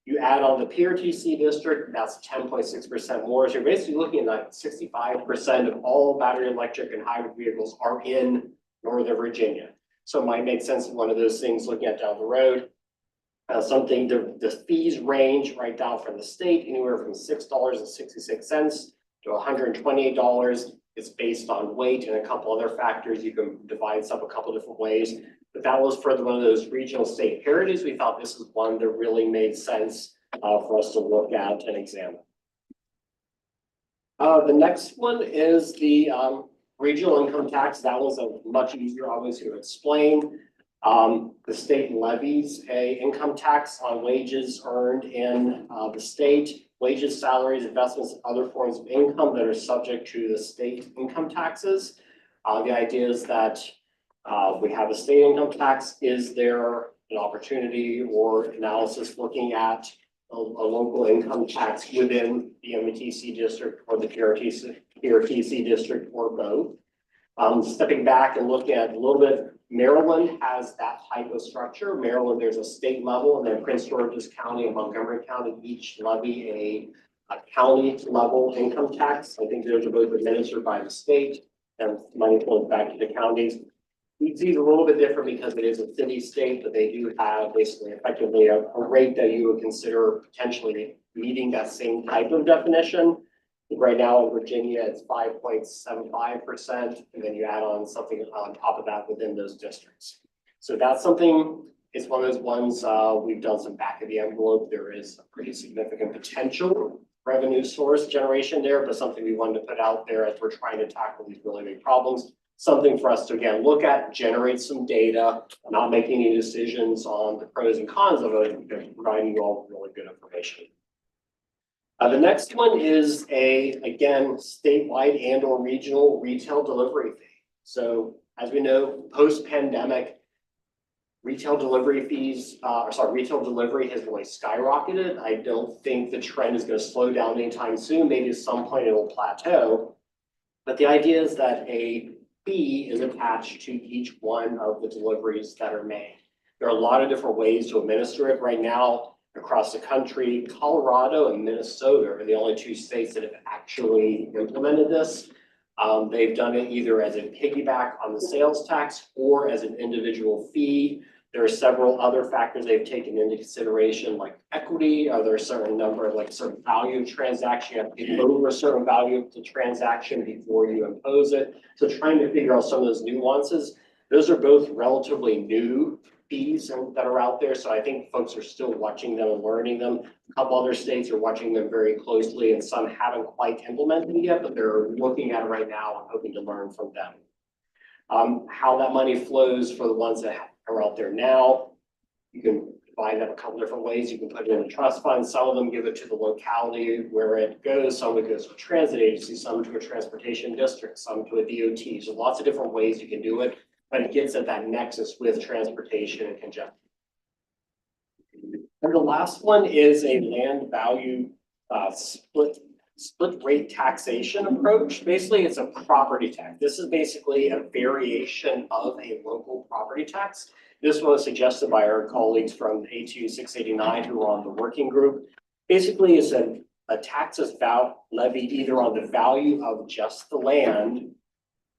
You add on the PRTC district, that's 10.6% more. So you're basically looking at like 65% of all battery electric and hybrid vehicles are in Northern Virginia. So it might make sense in one of those things looking at down the road. Something the fees range right down from the state, anywhere from $6.66 to $128. It's based on weight and a couple other factors. You can divide this up a couple different ways. But that was for one of those regional state parities. We thought this is one that really made sense for us to look at and examine. The next one is the regional income tax. That was a much easier, obviously, to explain. The state levies a income tax on wages earned in the state. Wages, salaries, investments, and other forms of income that are subject to the state income taxes. The idea is that we have a state income tax. Is there an opportunity or analysis looking at a local income tax within the METC district or the PRTC district or both? Stepping back and looking at a little bit, Maryland has that type of structure. Maryland, there's a state level, and then Prince George's County and Montgomery County each levy a county level income tax. I think those are both administered by the state and money flows back to the counties. DC is a little bit different because it is a city state, but they do have basically effectively a rate that you would consider potentially meeting that same type of definition. Right now in Virginia, it's 5.75%, and then you add on something on top of that within those districts. So that's something, it's one of those ones we've done some back of the envelope. There is a pretty significant potential revenue source generation there, but something we wanted to put out there as we're trying to tackle these really big problems. Something for us to, again, look at, generate some data, not making any decisions on the pros and cons of it, because providing you all really good information. The next one is again, statewide and or regional retail delivery fee. So as we know, post-pandemic, retail delivery fees, retail delivery has really skyrocketed. I don't think the trend is going to slow down anytime soon. Maybe at some point it will plateau. But the idea is that a fee is attached to each one of the deliveries that are made. There are a lot of different ways to administer it right now. Across the country, Colorado and Minnesota are the only 2 states that have actually implemented this. They've done it either as a piggyback on the sales tax or as an individual fee. There are several other factors they've taken into consideration, like equity. Are there a certain number, like certain value of transaction? You have to get over a certain value of the transaction before you impose it. So trying to figure out some of those nuances. Those are both relatively new fees that are out there. So I think folks are still watching them and learning them. A couple other states are watching them very closely, and some haven't quite implemented it yet, but they're looking at it right now and hoping to learn from them. How that money flows for the ones that are out there now. You can divide it up a couple different ways. You can put it in a trust fund, some of them give it to the locality where it goes, some of it goes to a transit agency, some to a transportation district, some to a DOT. So lots of different ways you can do it, but it gets at that nexus with transportation and congestion. And the last one is a land value split rate taxation approach. Basically, it's a property tax. This is basically a variation of a local property tax. This one was suggested by our colleagues from ATU 689 who are on the working group. Basically, it's a tax is levied either on the value of just the land,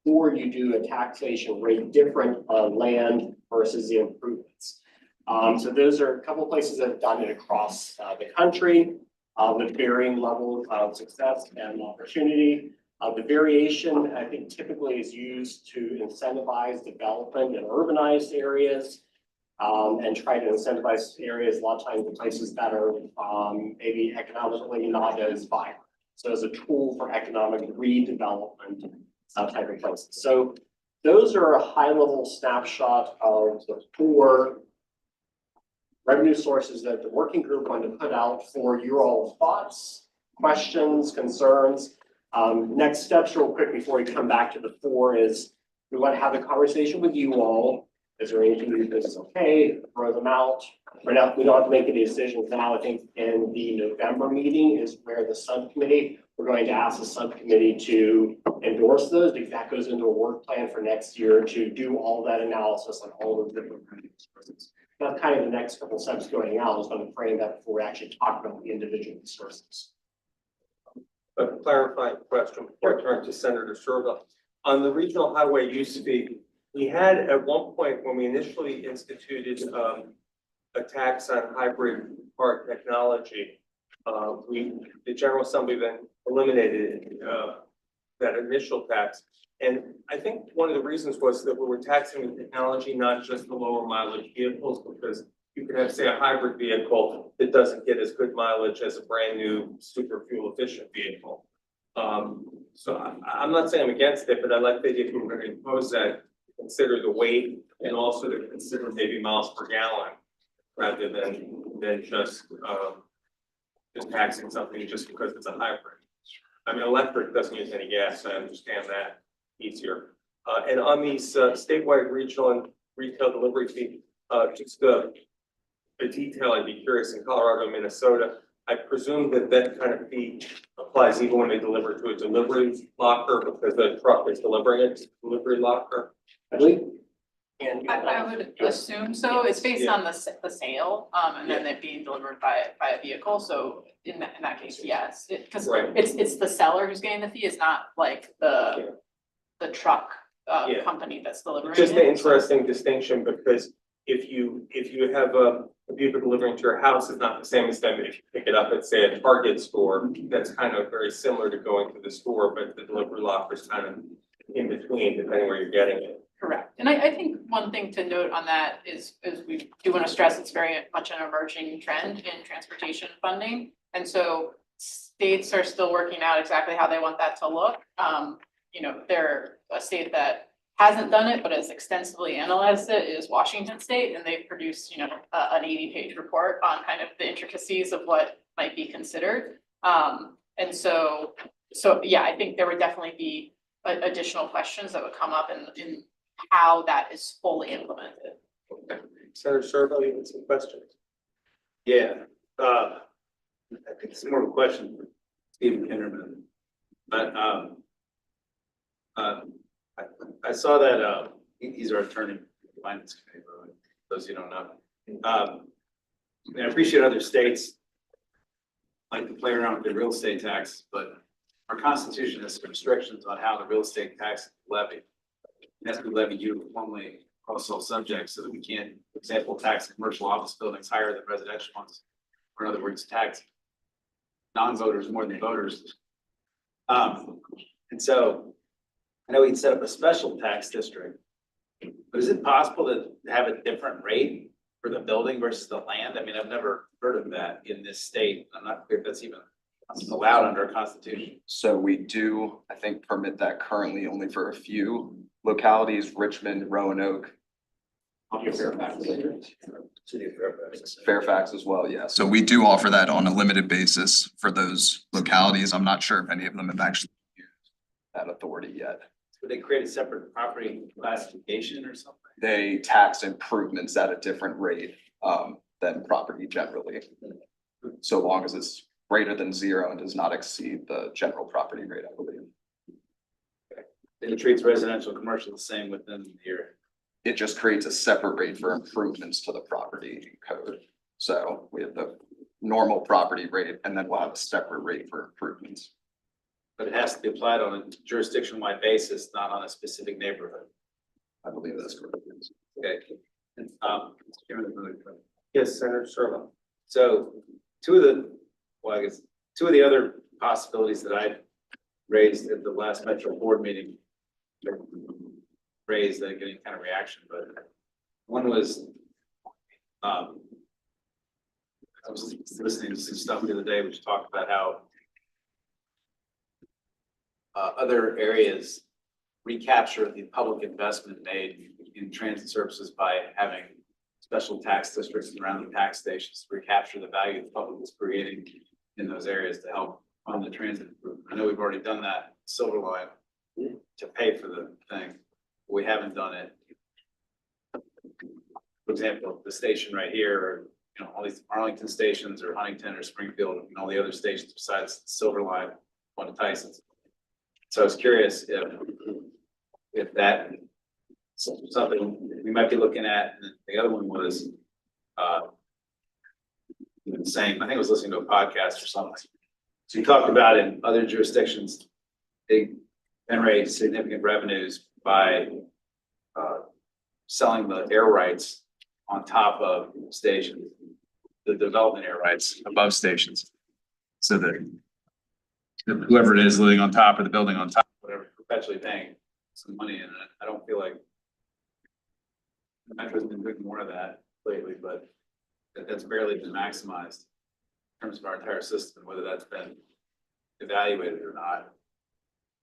or you do a taxation rate different on land versus the improvements. So those are a couple of places that have done it across the country with varying levels of success and opportunity. The variation, I think, typically is used to incentivize development in urbanized areas and try to incentivize areas, a lot of times, the places that are maybe economically not as vibrant. So as a tool for economic redevelopment type of places. So those are a high-level snapshot of the 4 revenue sources that the working group wanted to put out for your all thoughts, questions, concerns. Next steps real quick before we come back to the 4 is we want to have a conversation with you all. Is there anything you think is okay? Throw them out. We don't have to make any decisions now. I think in the November meeting is where the subcommittee, we're going to ask the subcommittee to endorse those because that goes into a work plan for next year to do all that analysis on all of the different revenue sources. That's kind of the next couple steps going out. I was going to frame that before we actually talk about the individual sources. A clarifying question before I turn to Senator Serba. On the regional highway use fee, we had at one point when we initially instituted a tax on hybrid car technology, the General Assembly then eliminated that initial tax. And I think one of the reasons was that we were taxing the technology, not just the lower mileage vehicles, because you could have, say, a hybrid vehicle that doesn't get as good mileage as a brand new super fuel efficient vehicle. So I'm not saying I'm against it, but I like the idea if we were going to impose that, consider the weight and also to consider maybe miles per gallon rather than just taxing something just because it's a hybrid. I mean, electric doesn't use any gas. I understand that easier. And on these statewide regional and retail delivery fee, just a detail I'd be curious in Colorado, Minnesota. I presume that that kind of fee applies even when they deliver to a delivery locker because the truck is delivering it to the delivery locker. I believe. I would assume so. It's based on the sale, and then it being delivered by a vehicle. So in that case, yes, because it's the seller who's getting the fee. It's not like the truck company that's delivering. Just an interesting distinction because if you have a vehicle delivering to your house, it's not the same as them if you pick it up at, say, a Target store. That's kind of very similar to going to the store, but the delivery locker is kind of in between depending where you're getting it. Correct. And I think one thing to note on that is we do want to stress it's very much an emerging trend in transportation funding. And so states are still working out exactly how they want that to look. You know, they're a state that hasn't done it, but has extensively analyzed it is Washington State. And they've produced, you know, an 80-page report on kind of the intricacies of what might be considered. And so yeah, I think there would definitely be additional questions that would come up in how that is fully implemented. Okay. Senator Serba, you have some questions? Yeah, I think it's more of a question for Stephen Kinderman. But I saw that he's our attorney for the Finance Committee, for those you don't know. And I appreciate other states like to play around with the real estate tax, but our Constitution has some restrictions on how the real estate tax is levied. It has to be levied uniformly across all subjects so that we can't, for example, tax commercial office buildings higher than residential ones. Or in other words, tax non-voters more than voters. And so I know we'd set up a special tax district, but is it possible to have a different rate for the building versus the land? I mean, I've never heard of that in this state. I'm not clear if that's even allowed under our Constitution. So we do, I think, permit that currently only for a few localities, Richmond, Roanoke, City of Fairfax. Fairfax as well, yeah. So we do offer that on a limited basis for those localities. I'm not sure if any of them have actually used that authority yet. Would they create a separate property classification or something? They tax improvements at a different rate than property generally. So long as it's greater than 0 and does not exceed the general property rate, I believe. It treats residential, commercial the same within the area. It just creates a separate rate for improvements to the property code. So we have the normal property rate and then we'll have a separate rate for improvements. But it has to be applied on a jurisdiction-wide basis, not on a specific neighborhood. I believe that's correct. Okay. Mr. Chairman, another question. Yes, Senator Serba. So two of the other possibilities that I raised at the last Metro board meeting raised, getting kind of reaction, but one was, I was listening to some stuff the other day, which talked about how other areas recapture the public investment made in transit services by having special tax districts around the tax stations to recapture the value the public is creating in those areas to help fund the transit improvement. I know we've already done that, Silver Line, to pay for the thing. We haven't done it. For example, the station right here, or, all these Arlington stations or Huntington or Springfield and all the other stations besides Silver Line, one of Tyson's. So I was curious if that something we might be looking at. And the other one was saying, I think I was listening to a podcast or something. So you talked about in other jurisdictions, they generate significant revenues by selling the air rights on top of stations, the development air rights above stations. So that whoever it is living on top of the building on top, whatever, perpetually paying some money in it. I don't feel like the Metro's been doing more of that lately, but that's barely been maximized in terms of our entire system, whether that's been evaluated or not.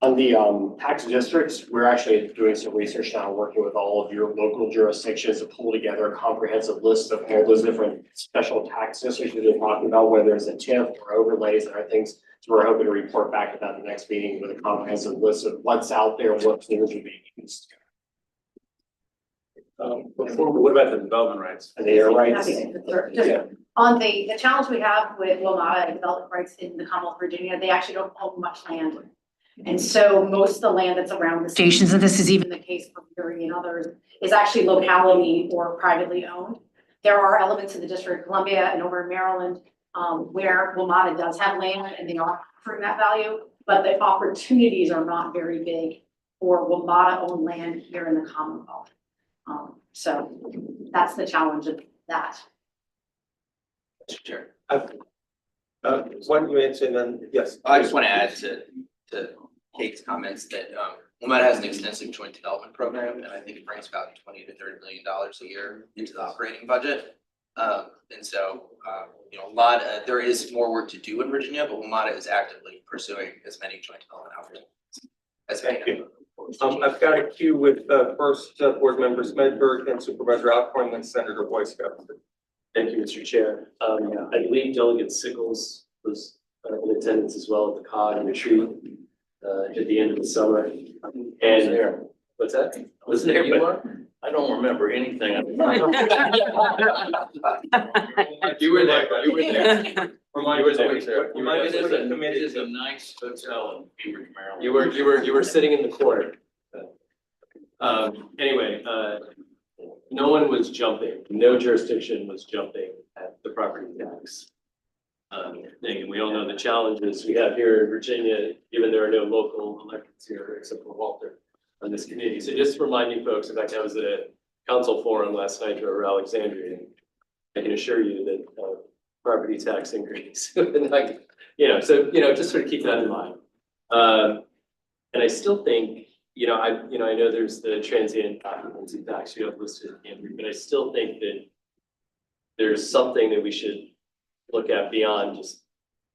On the tax districts, we're actually doing some research now, working with all of your local jurisdictions to pull together a comprehensive list of all those different special tax districts we've been talking about, whether it's a TIF or overlays and other things. So we're hoping to report back about the next meeting with a comprehensive list of what's out there, what things are being used. What about the development rights? And the air rights. Just on the challenge we have with WMATA and development rights in the Commonwealth of Virginia, they actually don't own much land. And so most of the land that's around the stations, and this is even the case for Erie and others, is actually locality or privately owned. There are elements in the District of Columbia and over in Maryland where WMATA does have land and they are offering that value, but the opportunities are not very big for WMATA owned land here in the Commonwealth. So that's the challenge of that. Mr. Chair. Why don't you answer and then, yes. I just want to add to Kate's comments that WMATA has an extensive joint development program, and I think it brings about $20 to $30 million a year into the operating budget. And so, there is more work to do in Virginia, but WMATA is actively pursuing as many joint development opportunities as we can. I've got a queue with first board members Medberg and Supervisor Alcorn, then Senator Boyce. Thank you, Mr. Chair. I believe Delegate Sickles was in attendance as well at the COG retreat at the end of the summer. And what's that? Was there, you are? I don't remember anything. You were there, you were there. Remind us what you remind us what the It committee is a nice hotel in Cambridge, Maryland. You were sitting in the corner. Anyway, no one was jumping, no jurisdiction was jumping at the property tax thing, and we all know the challenges we have here in Virginia, given there are no local electeds here except for Walter on this committee. So just reminding folks, in fact, I was at a council forum last night over Alexandria, and I can assure you that property tax increase, like, just sort of keep that in mind. And I still think, I know there's the transient occupancy tax you have listed in Cambridge, but I still think that there's something that we should look at beyond just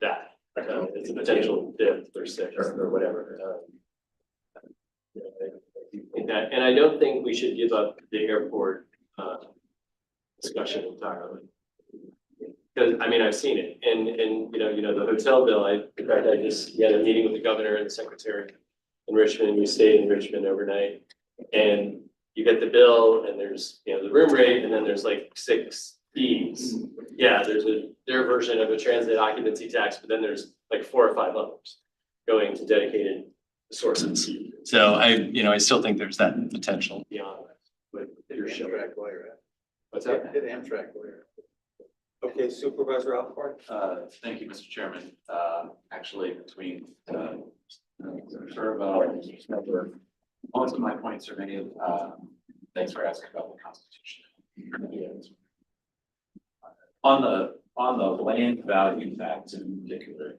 that. It's a potential fifth or sixth or whatever. And I don't think we should give up the airport discussion entirely. Because, I mean, I've seen it, and, the hotel bill, in fact, I just had a meeting with the governor and the secretary in Richmond, we stayed in Richmond overnight. And you get the bill, and there's, the room rate, and then there's like 6 fees. Yeah, there's their version of a transit occupancy tax, but then there's like 4 or 5 others going to dedicated sources. So I still think there's that potential beyond that. But you're showing. What's that? Did Amtrak lawyer. Okay, Supervisor Alcorn. Thank you, Mr. Chairman. Actually, between, most of my points are made, thanks for asking about the Constitution. On the land value tax in particular,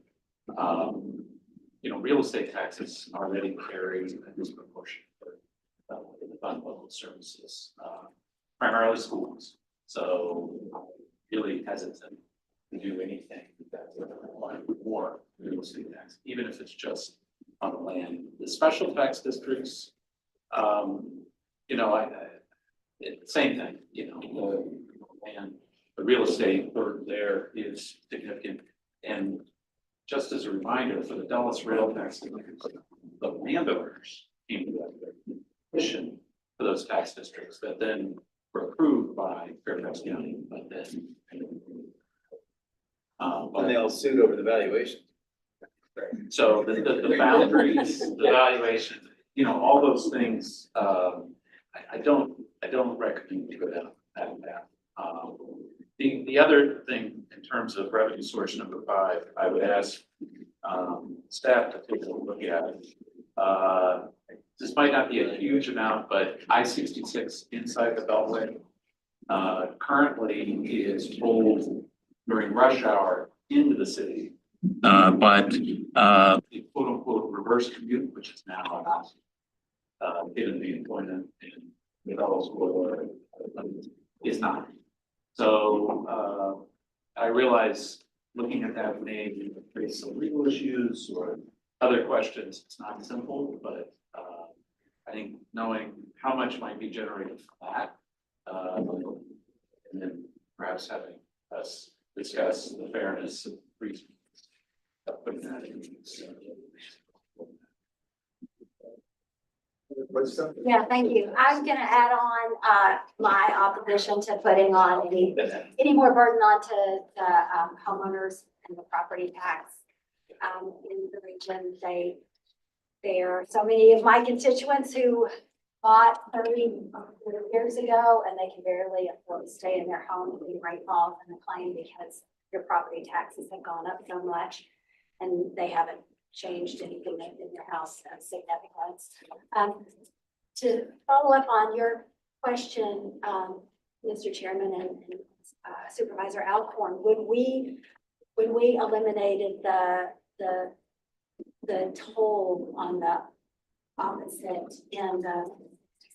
real estate taxes already carry a disproportionate burden in the fund level services, primarily schools. So really hesitant to do anything that would require more real estate tax, even if it's just on the land. The special tax districts, same thing, the real estate burden there is significant. And just as a reminder, for the Dulles rail tax, the landowners came to that petition for those tax districts that then were approved by Fairfax County, but then. And they all sued over the valuation. So the boundaries, the valuation, all those things, I don't recommend you go down that path. The other thing in terms of revenue source number 5, I would ask staff to take a look at. This might not be a huge amount, but I-66 inside the Beltway currently is pulled during rush hour into the city. But the quote unquote reverse commute, which is now given the employment in Dulles corridor, is not. So I realize looking at that may raise some legal issues or other questions. It's not simple, but I think knowing how much might be generated from that, and then perhaps having us discuss the fairness of reason of putting that in. Yeah, thank you. I'm gonna add on, my opposition to putting on any more burden onto the, homeowners and the property tax. In the region, there are so many of my constituents who bought 30 years ago, and they can barely afford to stay in their home in rainfall and the plain because your property taxes have gone up so much, and they haven't changed anything in their house of significance. To follow up on your question, Mr. Chairman and Supervisor Alcorn, when we eliminated the toll on the opposite end of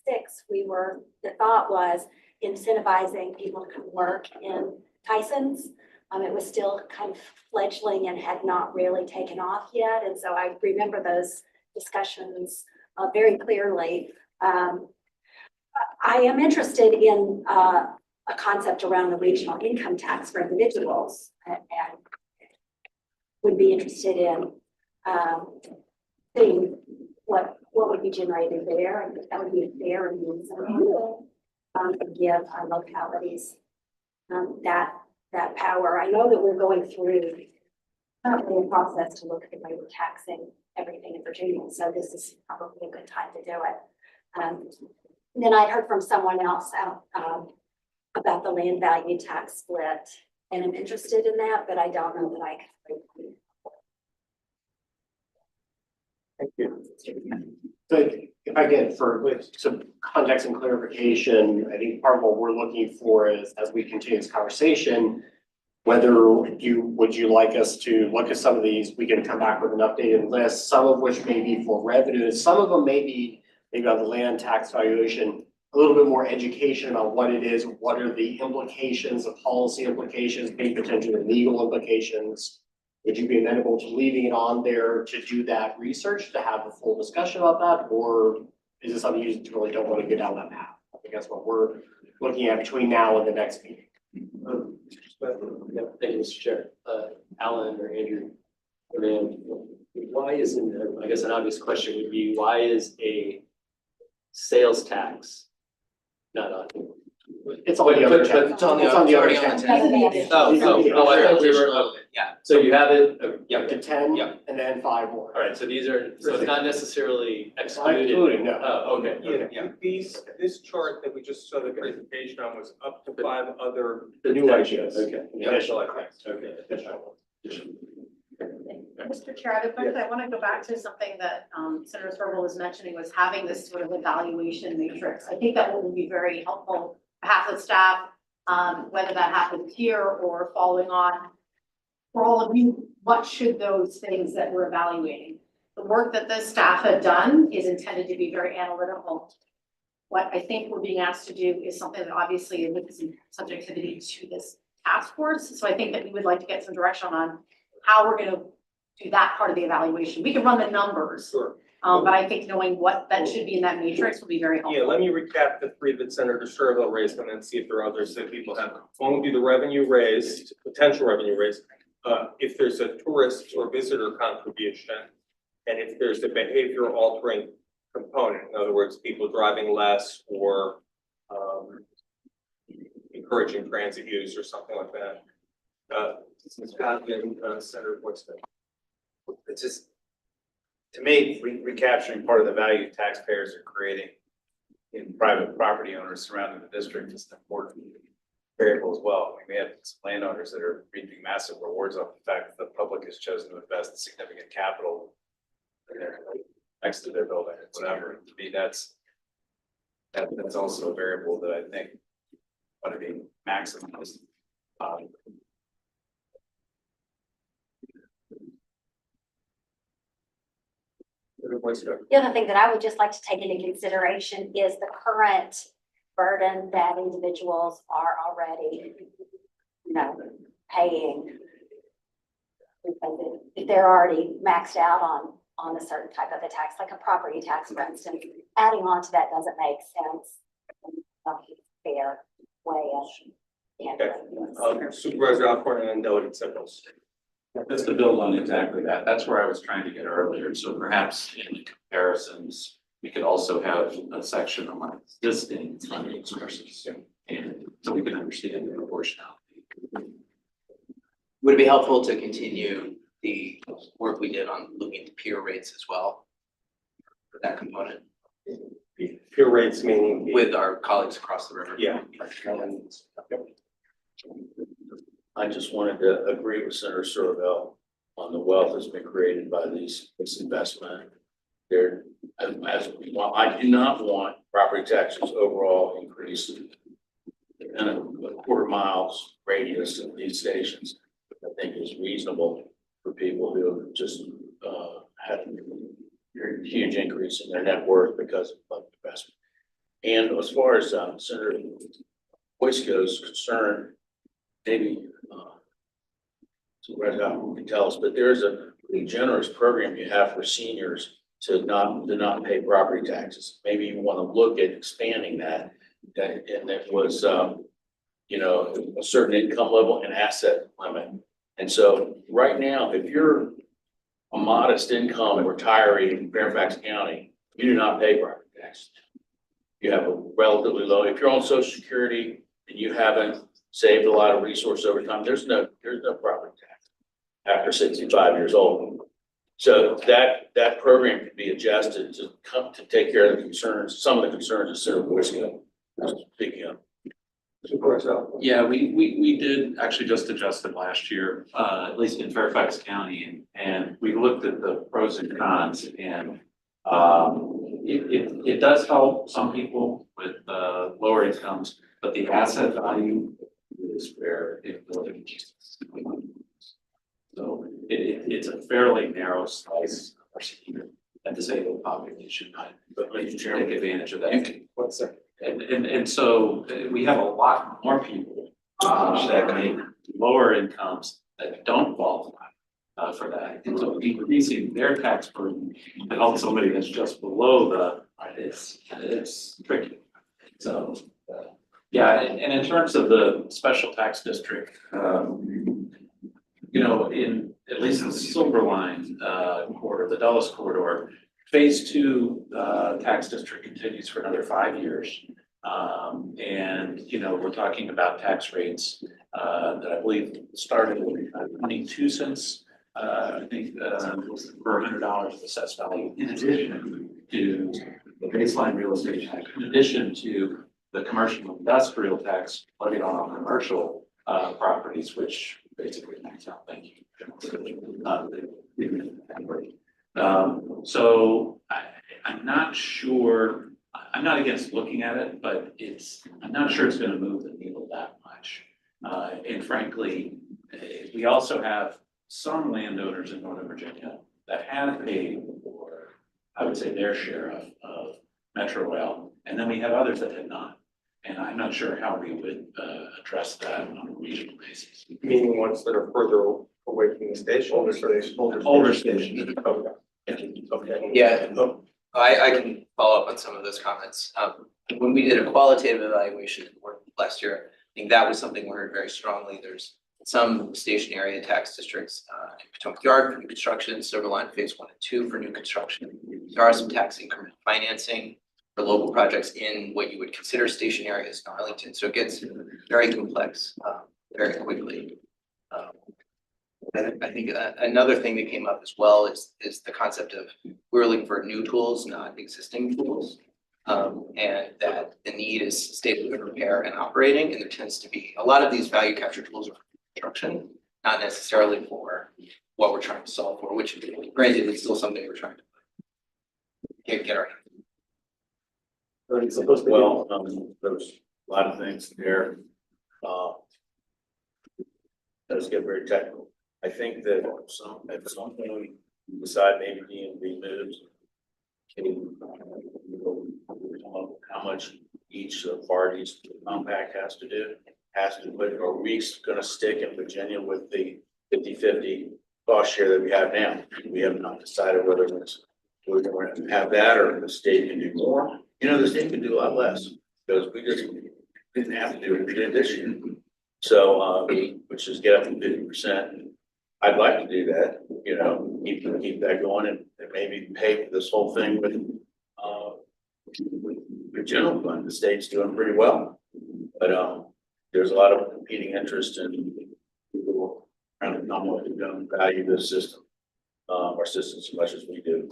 6, the thought was incentivizing people to come work in Tyson's. It was still kind of fledgling and had not really taken off yet. And so I remember those discussions very clearly. I am interested in a concept around the regional income tax for individuals, and would be interested in seeing what would be generated there, and that would be fair and reasonable to give our localities that power. I know that we're going through currently a process to look at the way we're taxing everything in Virginia, so this is probably a good time to do it. Then I heard from someone else about the land value tax split, and I'm interested in that, but I don't know that I can. Thank you. So if I get with some context and clarification, I think part of what we're looking for is, as we continue this conversation, whether would you like us to look at some of these, we can come back with an updated list, some of which may be for revenue, some of them may be maybe on the land tax valuation, a little bit more education about what it is, what are the implications, the policy implications, maybe potentially legal implications. Would you be amenable to leaving it on there to do that research, to have a full discussion about that? Or is it something you really don't want to get down that path? I guess what we're looking at between now and the next meeting. Yeah, thank you, Mr. Chair. Alan or Andrew, I mean, why isn't, I guess an obvious question would be, why is a sales tax not on? It's on the other But tab. it's on the, It's on the other already on tab. the tab. Oh, I thought we were, yeah. So you have it, Yeah. To 10 Yeah. and then 5 more. all right, so these are, so it's not necessarily excluded. Excluded, no. Oh, okay. Yeah, this chart that we just saw the presentation on was up to 5 other. The new ideas, protections. okay. Additional items. Okay. Mr. Chair, I have a question. I want to go back to something that Senator Sturgill was mentioning, was having this sort of evaluation matrix. I think that would be very helpful, half the staff, whether that happens here or following on. For all of you, what should those things that we're evaluating? The work that this staff had done is intended to be very analytical. What I think we're being asked to do is something that obviously is in subjectivity to this task force. So I think that we would like to get some direction on how we're gonna do that part of the evaluation. We can run the numbers, Sure. but I think knowing what that should be in that matrix will be very helpful. Yeah, let me recap the 3 that Senator Sturgill raised and then see if there are others that people have. One would be the revenue raised, potential revenue raised. If there's a tourist or visitor contribution, and if there's a behavior altering component, in other words, people driving less or encouraging transit use or something like that. Scott and Senator Woodson. It's just, to me, recapturing part of the value taxpayers are creating in private property owners surrounding the district is an important variable as well. I mean, we have some landowners that are reaping massive rewards off the fact that the public has chosen to invest significant capital in their, next to their building, or whatever. To me, that's also a variable that I think ought to be maximized. The other thing that I would just like to take into consideration is the current burden that individuals are already, paying. Because if they're already maxed out on a certain type of a tax, like a property tax, for instance, adding on to that doesn't make sense. Not a fair way of handling this. Supervisor Alcorn and then Delegate Simmons. Just to build on exactly that, that's where I was trying to get earlier. So perhaps in the comparisons, we could also have a section on existing funding sources. And so we can understand the proportionality. Would it be helpful to continue the work we did on looking at the peer rates as well? For that component, Peer rates meaning. with our colleagues across the river? Yeah. I just wanted to agree with Senator Sturgill on the wealth that's been created by this investment. There, I do not want property taxes overall increase in a quarter miles radius of these stations. I think is reasonable for people who have just had a huge increase in their net worth because of public investment. And as far as Senator Boysko's concerned, maybe Supervisor Alcorn can tell us, but there's a pretty generous program you have for seniors to not pay property taxes. Maybe you want to look at expanding that. And that was, a certain income level and asset limit. And so right now, if you're a modest income retiree in Fairfax County, you do not pay property tax. You have a relatively low, if you're on Social Security and you haven't saved a lot of resources over time, there's no property tax after 65 years old. So that program can be adjusted to take care of the concerns, some of the concerns that Senator Boysko was speaking of. Yeah, we did actually just adjust it last year, at least in Fairfax County, and we looked at the pros and cons, and it does help some people with lower incomes, but the asset value is where it really. So it's a fairly narrow slice of our senior and disabled population, but take advantage of that. One second. And so we have a lot more people that make lower incomes that don't qualify for that. And so increasing their tax burden to help somebody that's just below it's tricky. So, yeah, and in terms of the special tax district, you know, at least in the Silver Line, corridor, the Dulles corridor, phase 2, tax district continues for another 5 years. And, you know, we're talking about tax rates, that I believe started at 22 cents, I think, for $100 of assessed value, in addition to the baseline real estate tax, in addition to the commercial and industrial tax levied on all commercial, properties, which basically max out, thank you. So I'm not sure, I'm not against looking at it, but I'm not sure it's gonna move the needle that much. And frankly, we also have some landowners in Northern Virginia that have paid for, I would say, their share of Metro Rail, and then we have others that have not. And I'm not sure how we would address that on a regional basis. Meaning ones that are further away from the station. Older stations. Okay. Yeah, I can follow up on some of those comments. When we did a qualitative evaluation last year, I think that was something we heard very strongly. There's some station area tax districts, in Potomac Yard for new construction, Silver Line Phase 1 and 2 for new construction. There are some tax increment financing for local projects in what you would consider station areas in Arlington. So it gets very complex, very quickly. I think another thing that came up as well is the concept of we're looking for new tools, not existing tools. And that the need is stable repair and operating, and there tends to be a lot of these value capture tools are for construction, not necessarily for what we're trying to solve for, which granted, it's still something we're trying to get our. Well, there's a lot of things there. Let's get very technical. I think that at some point we decide maybe D&B moves. Can come up with how much each of the parties to the compact has to do, but are we gonna stick in Virginia with the 50-50 cost share that we have now? We have not decided whether we're gonna have that or the state can do more. You know, the state can do a lot less because we just didn't have to do it. We did this year. So, which is get up to 50%. I'd like to do that, you know, keep that going and maybe pay for this whole thing with the general fund. The state's doing pretty well, but there's a lot of competing interest in people trying to come up and don't value this system, our system as much as we do.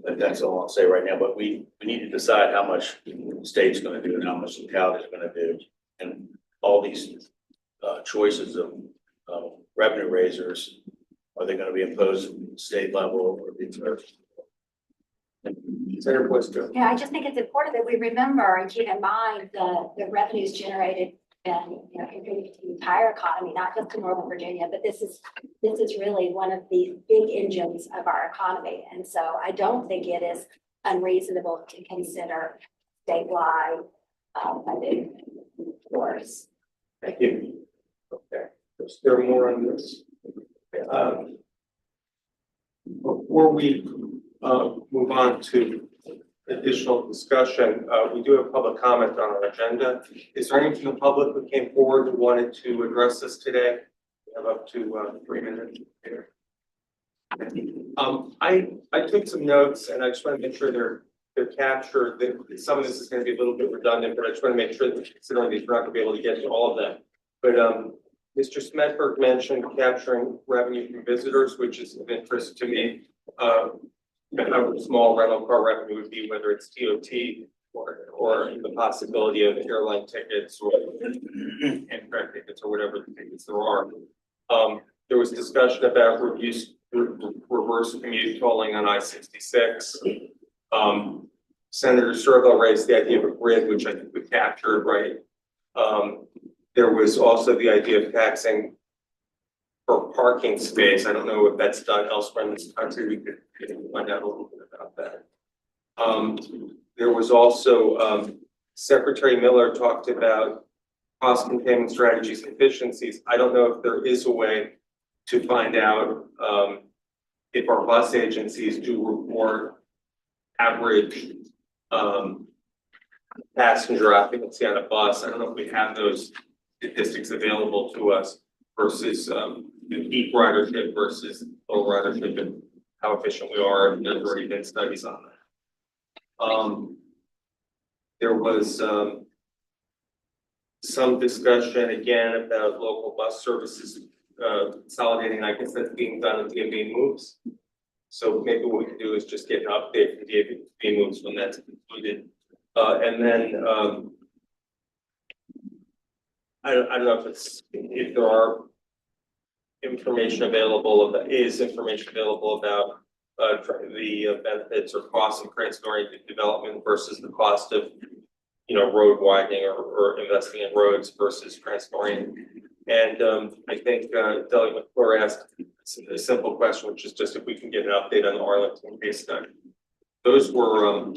But that's all I'll say right now. But we need to decide how much the state's going to do and how much the locality is going to do, and all these choices of revenue raisers, are they going to be imposed at the state level or the first? Senator Blister. Yeah, I just think it's important that we remember and keep in mind the revenues generated and, you know, contribute to the entire economy, not just to Northern Virginia, but this is really one of the big engines of our economy. And so I don't think it is unreasonable to consider statewide funding source. Thank you. Okay, is there more on this? Before we move on to additional discussion, we do have public comment on our agenda. Is there anyone from the public who came forward who wanted to address this today? We have up to 3 minutes here. I took some notes and I just want to make sure they're captured. That some of this is going to be a little bit redundant, but I just want to make sure that considering these, we're not going to be able to get to all of them. But Mr. Smedberg mentioned capturing revenue from visitors, which is of interest to me. How small rental car revenue would be, whether it's TOT or the possibility of airline tickets or aircraft tickets or whatever the tickets there are. There was discussion about reverse commute tolling on I-66. Senator Sturgill raised the idea of a grid, which I think we captured, right? There was also the idea of taxing for parking space. I don't know if that's done elsewhere in this country. We could find out a little bit about that. There was also Secretary Miller talked about cost containment strategies and efficiencies. I don't know if there is a way to find out if our bus agencies do report average passenger occupancy on a bus. I don't know if we have those statistics available to us versus, the peak ridership versus low ridership and how efficient we are. And there's already been studies on that. There was, some discussion again about local bus services, consolidating. I guess that's being done in DMV moves. So maybe what we can do is just get an update from DMV moves when that's concluded. And then, I don't know if there are information available about the benefits or costs of transit-oriented development versus the cost of, road widening or investing in roads versus transit-oriented. And I think Delegate McClure asked a simple question, which is just if we can get an update on the Arlington case study. Those were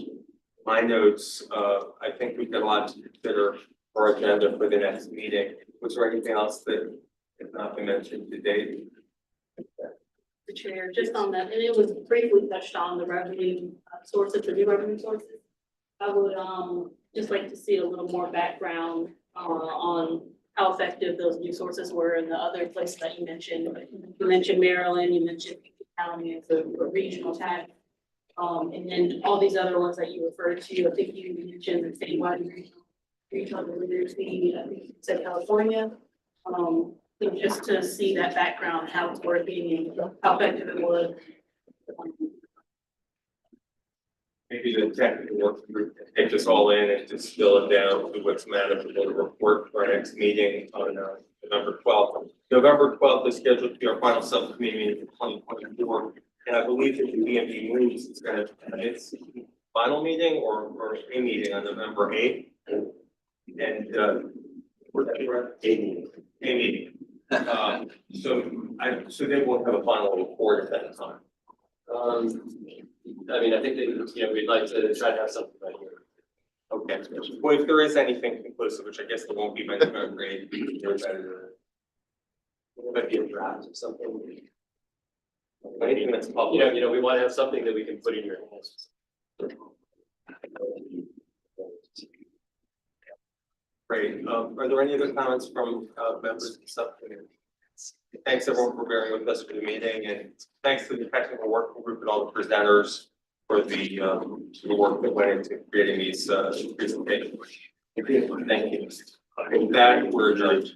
my notes. I think we've got a lot to consider for our agenda for the next meeting. Was there anything else that has not been mentioned today? The chair, just on that, and it was briefly touched on the revenue sources, the new revenue sources. I would just like to see a little more background on how effective those new sources were in the other places that you mentioned. You mentioned Maryland, you mentioned County as a regional tax. And then all these other ones that you referred to, I think you mentioned the statewide regional literacy, I think you said California. So just to see that background, how it's working and how effective it was. Maybe the technical work group can take this all in and distill it down to what's manageable to report for our next meeting on November 12th. November 12th is scheduled to be our final subcommittee meeting for 2024. And I believe that the DMV moves is going to have its final meeting or a meeting on November 8th. And a meeting. So they won't have a final report at that time. I mean, I think that, we'd like to try to have something right here. Okay, well, if there is anything conclusive, which I guess there won't be by November 8th, There might be a draft of something. anything that's public. We want to have something that we can put in your hands. Great. Are there any other comments from members of the subcommittee? Thanks everyone for bearing with us for the meeting, and thanks to the technical working group and all the presenters for the work that went into creating these presentations. Thank you. With that, we're adjourned.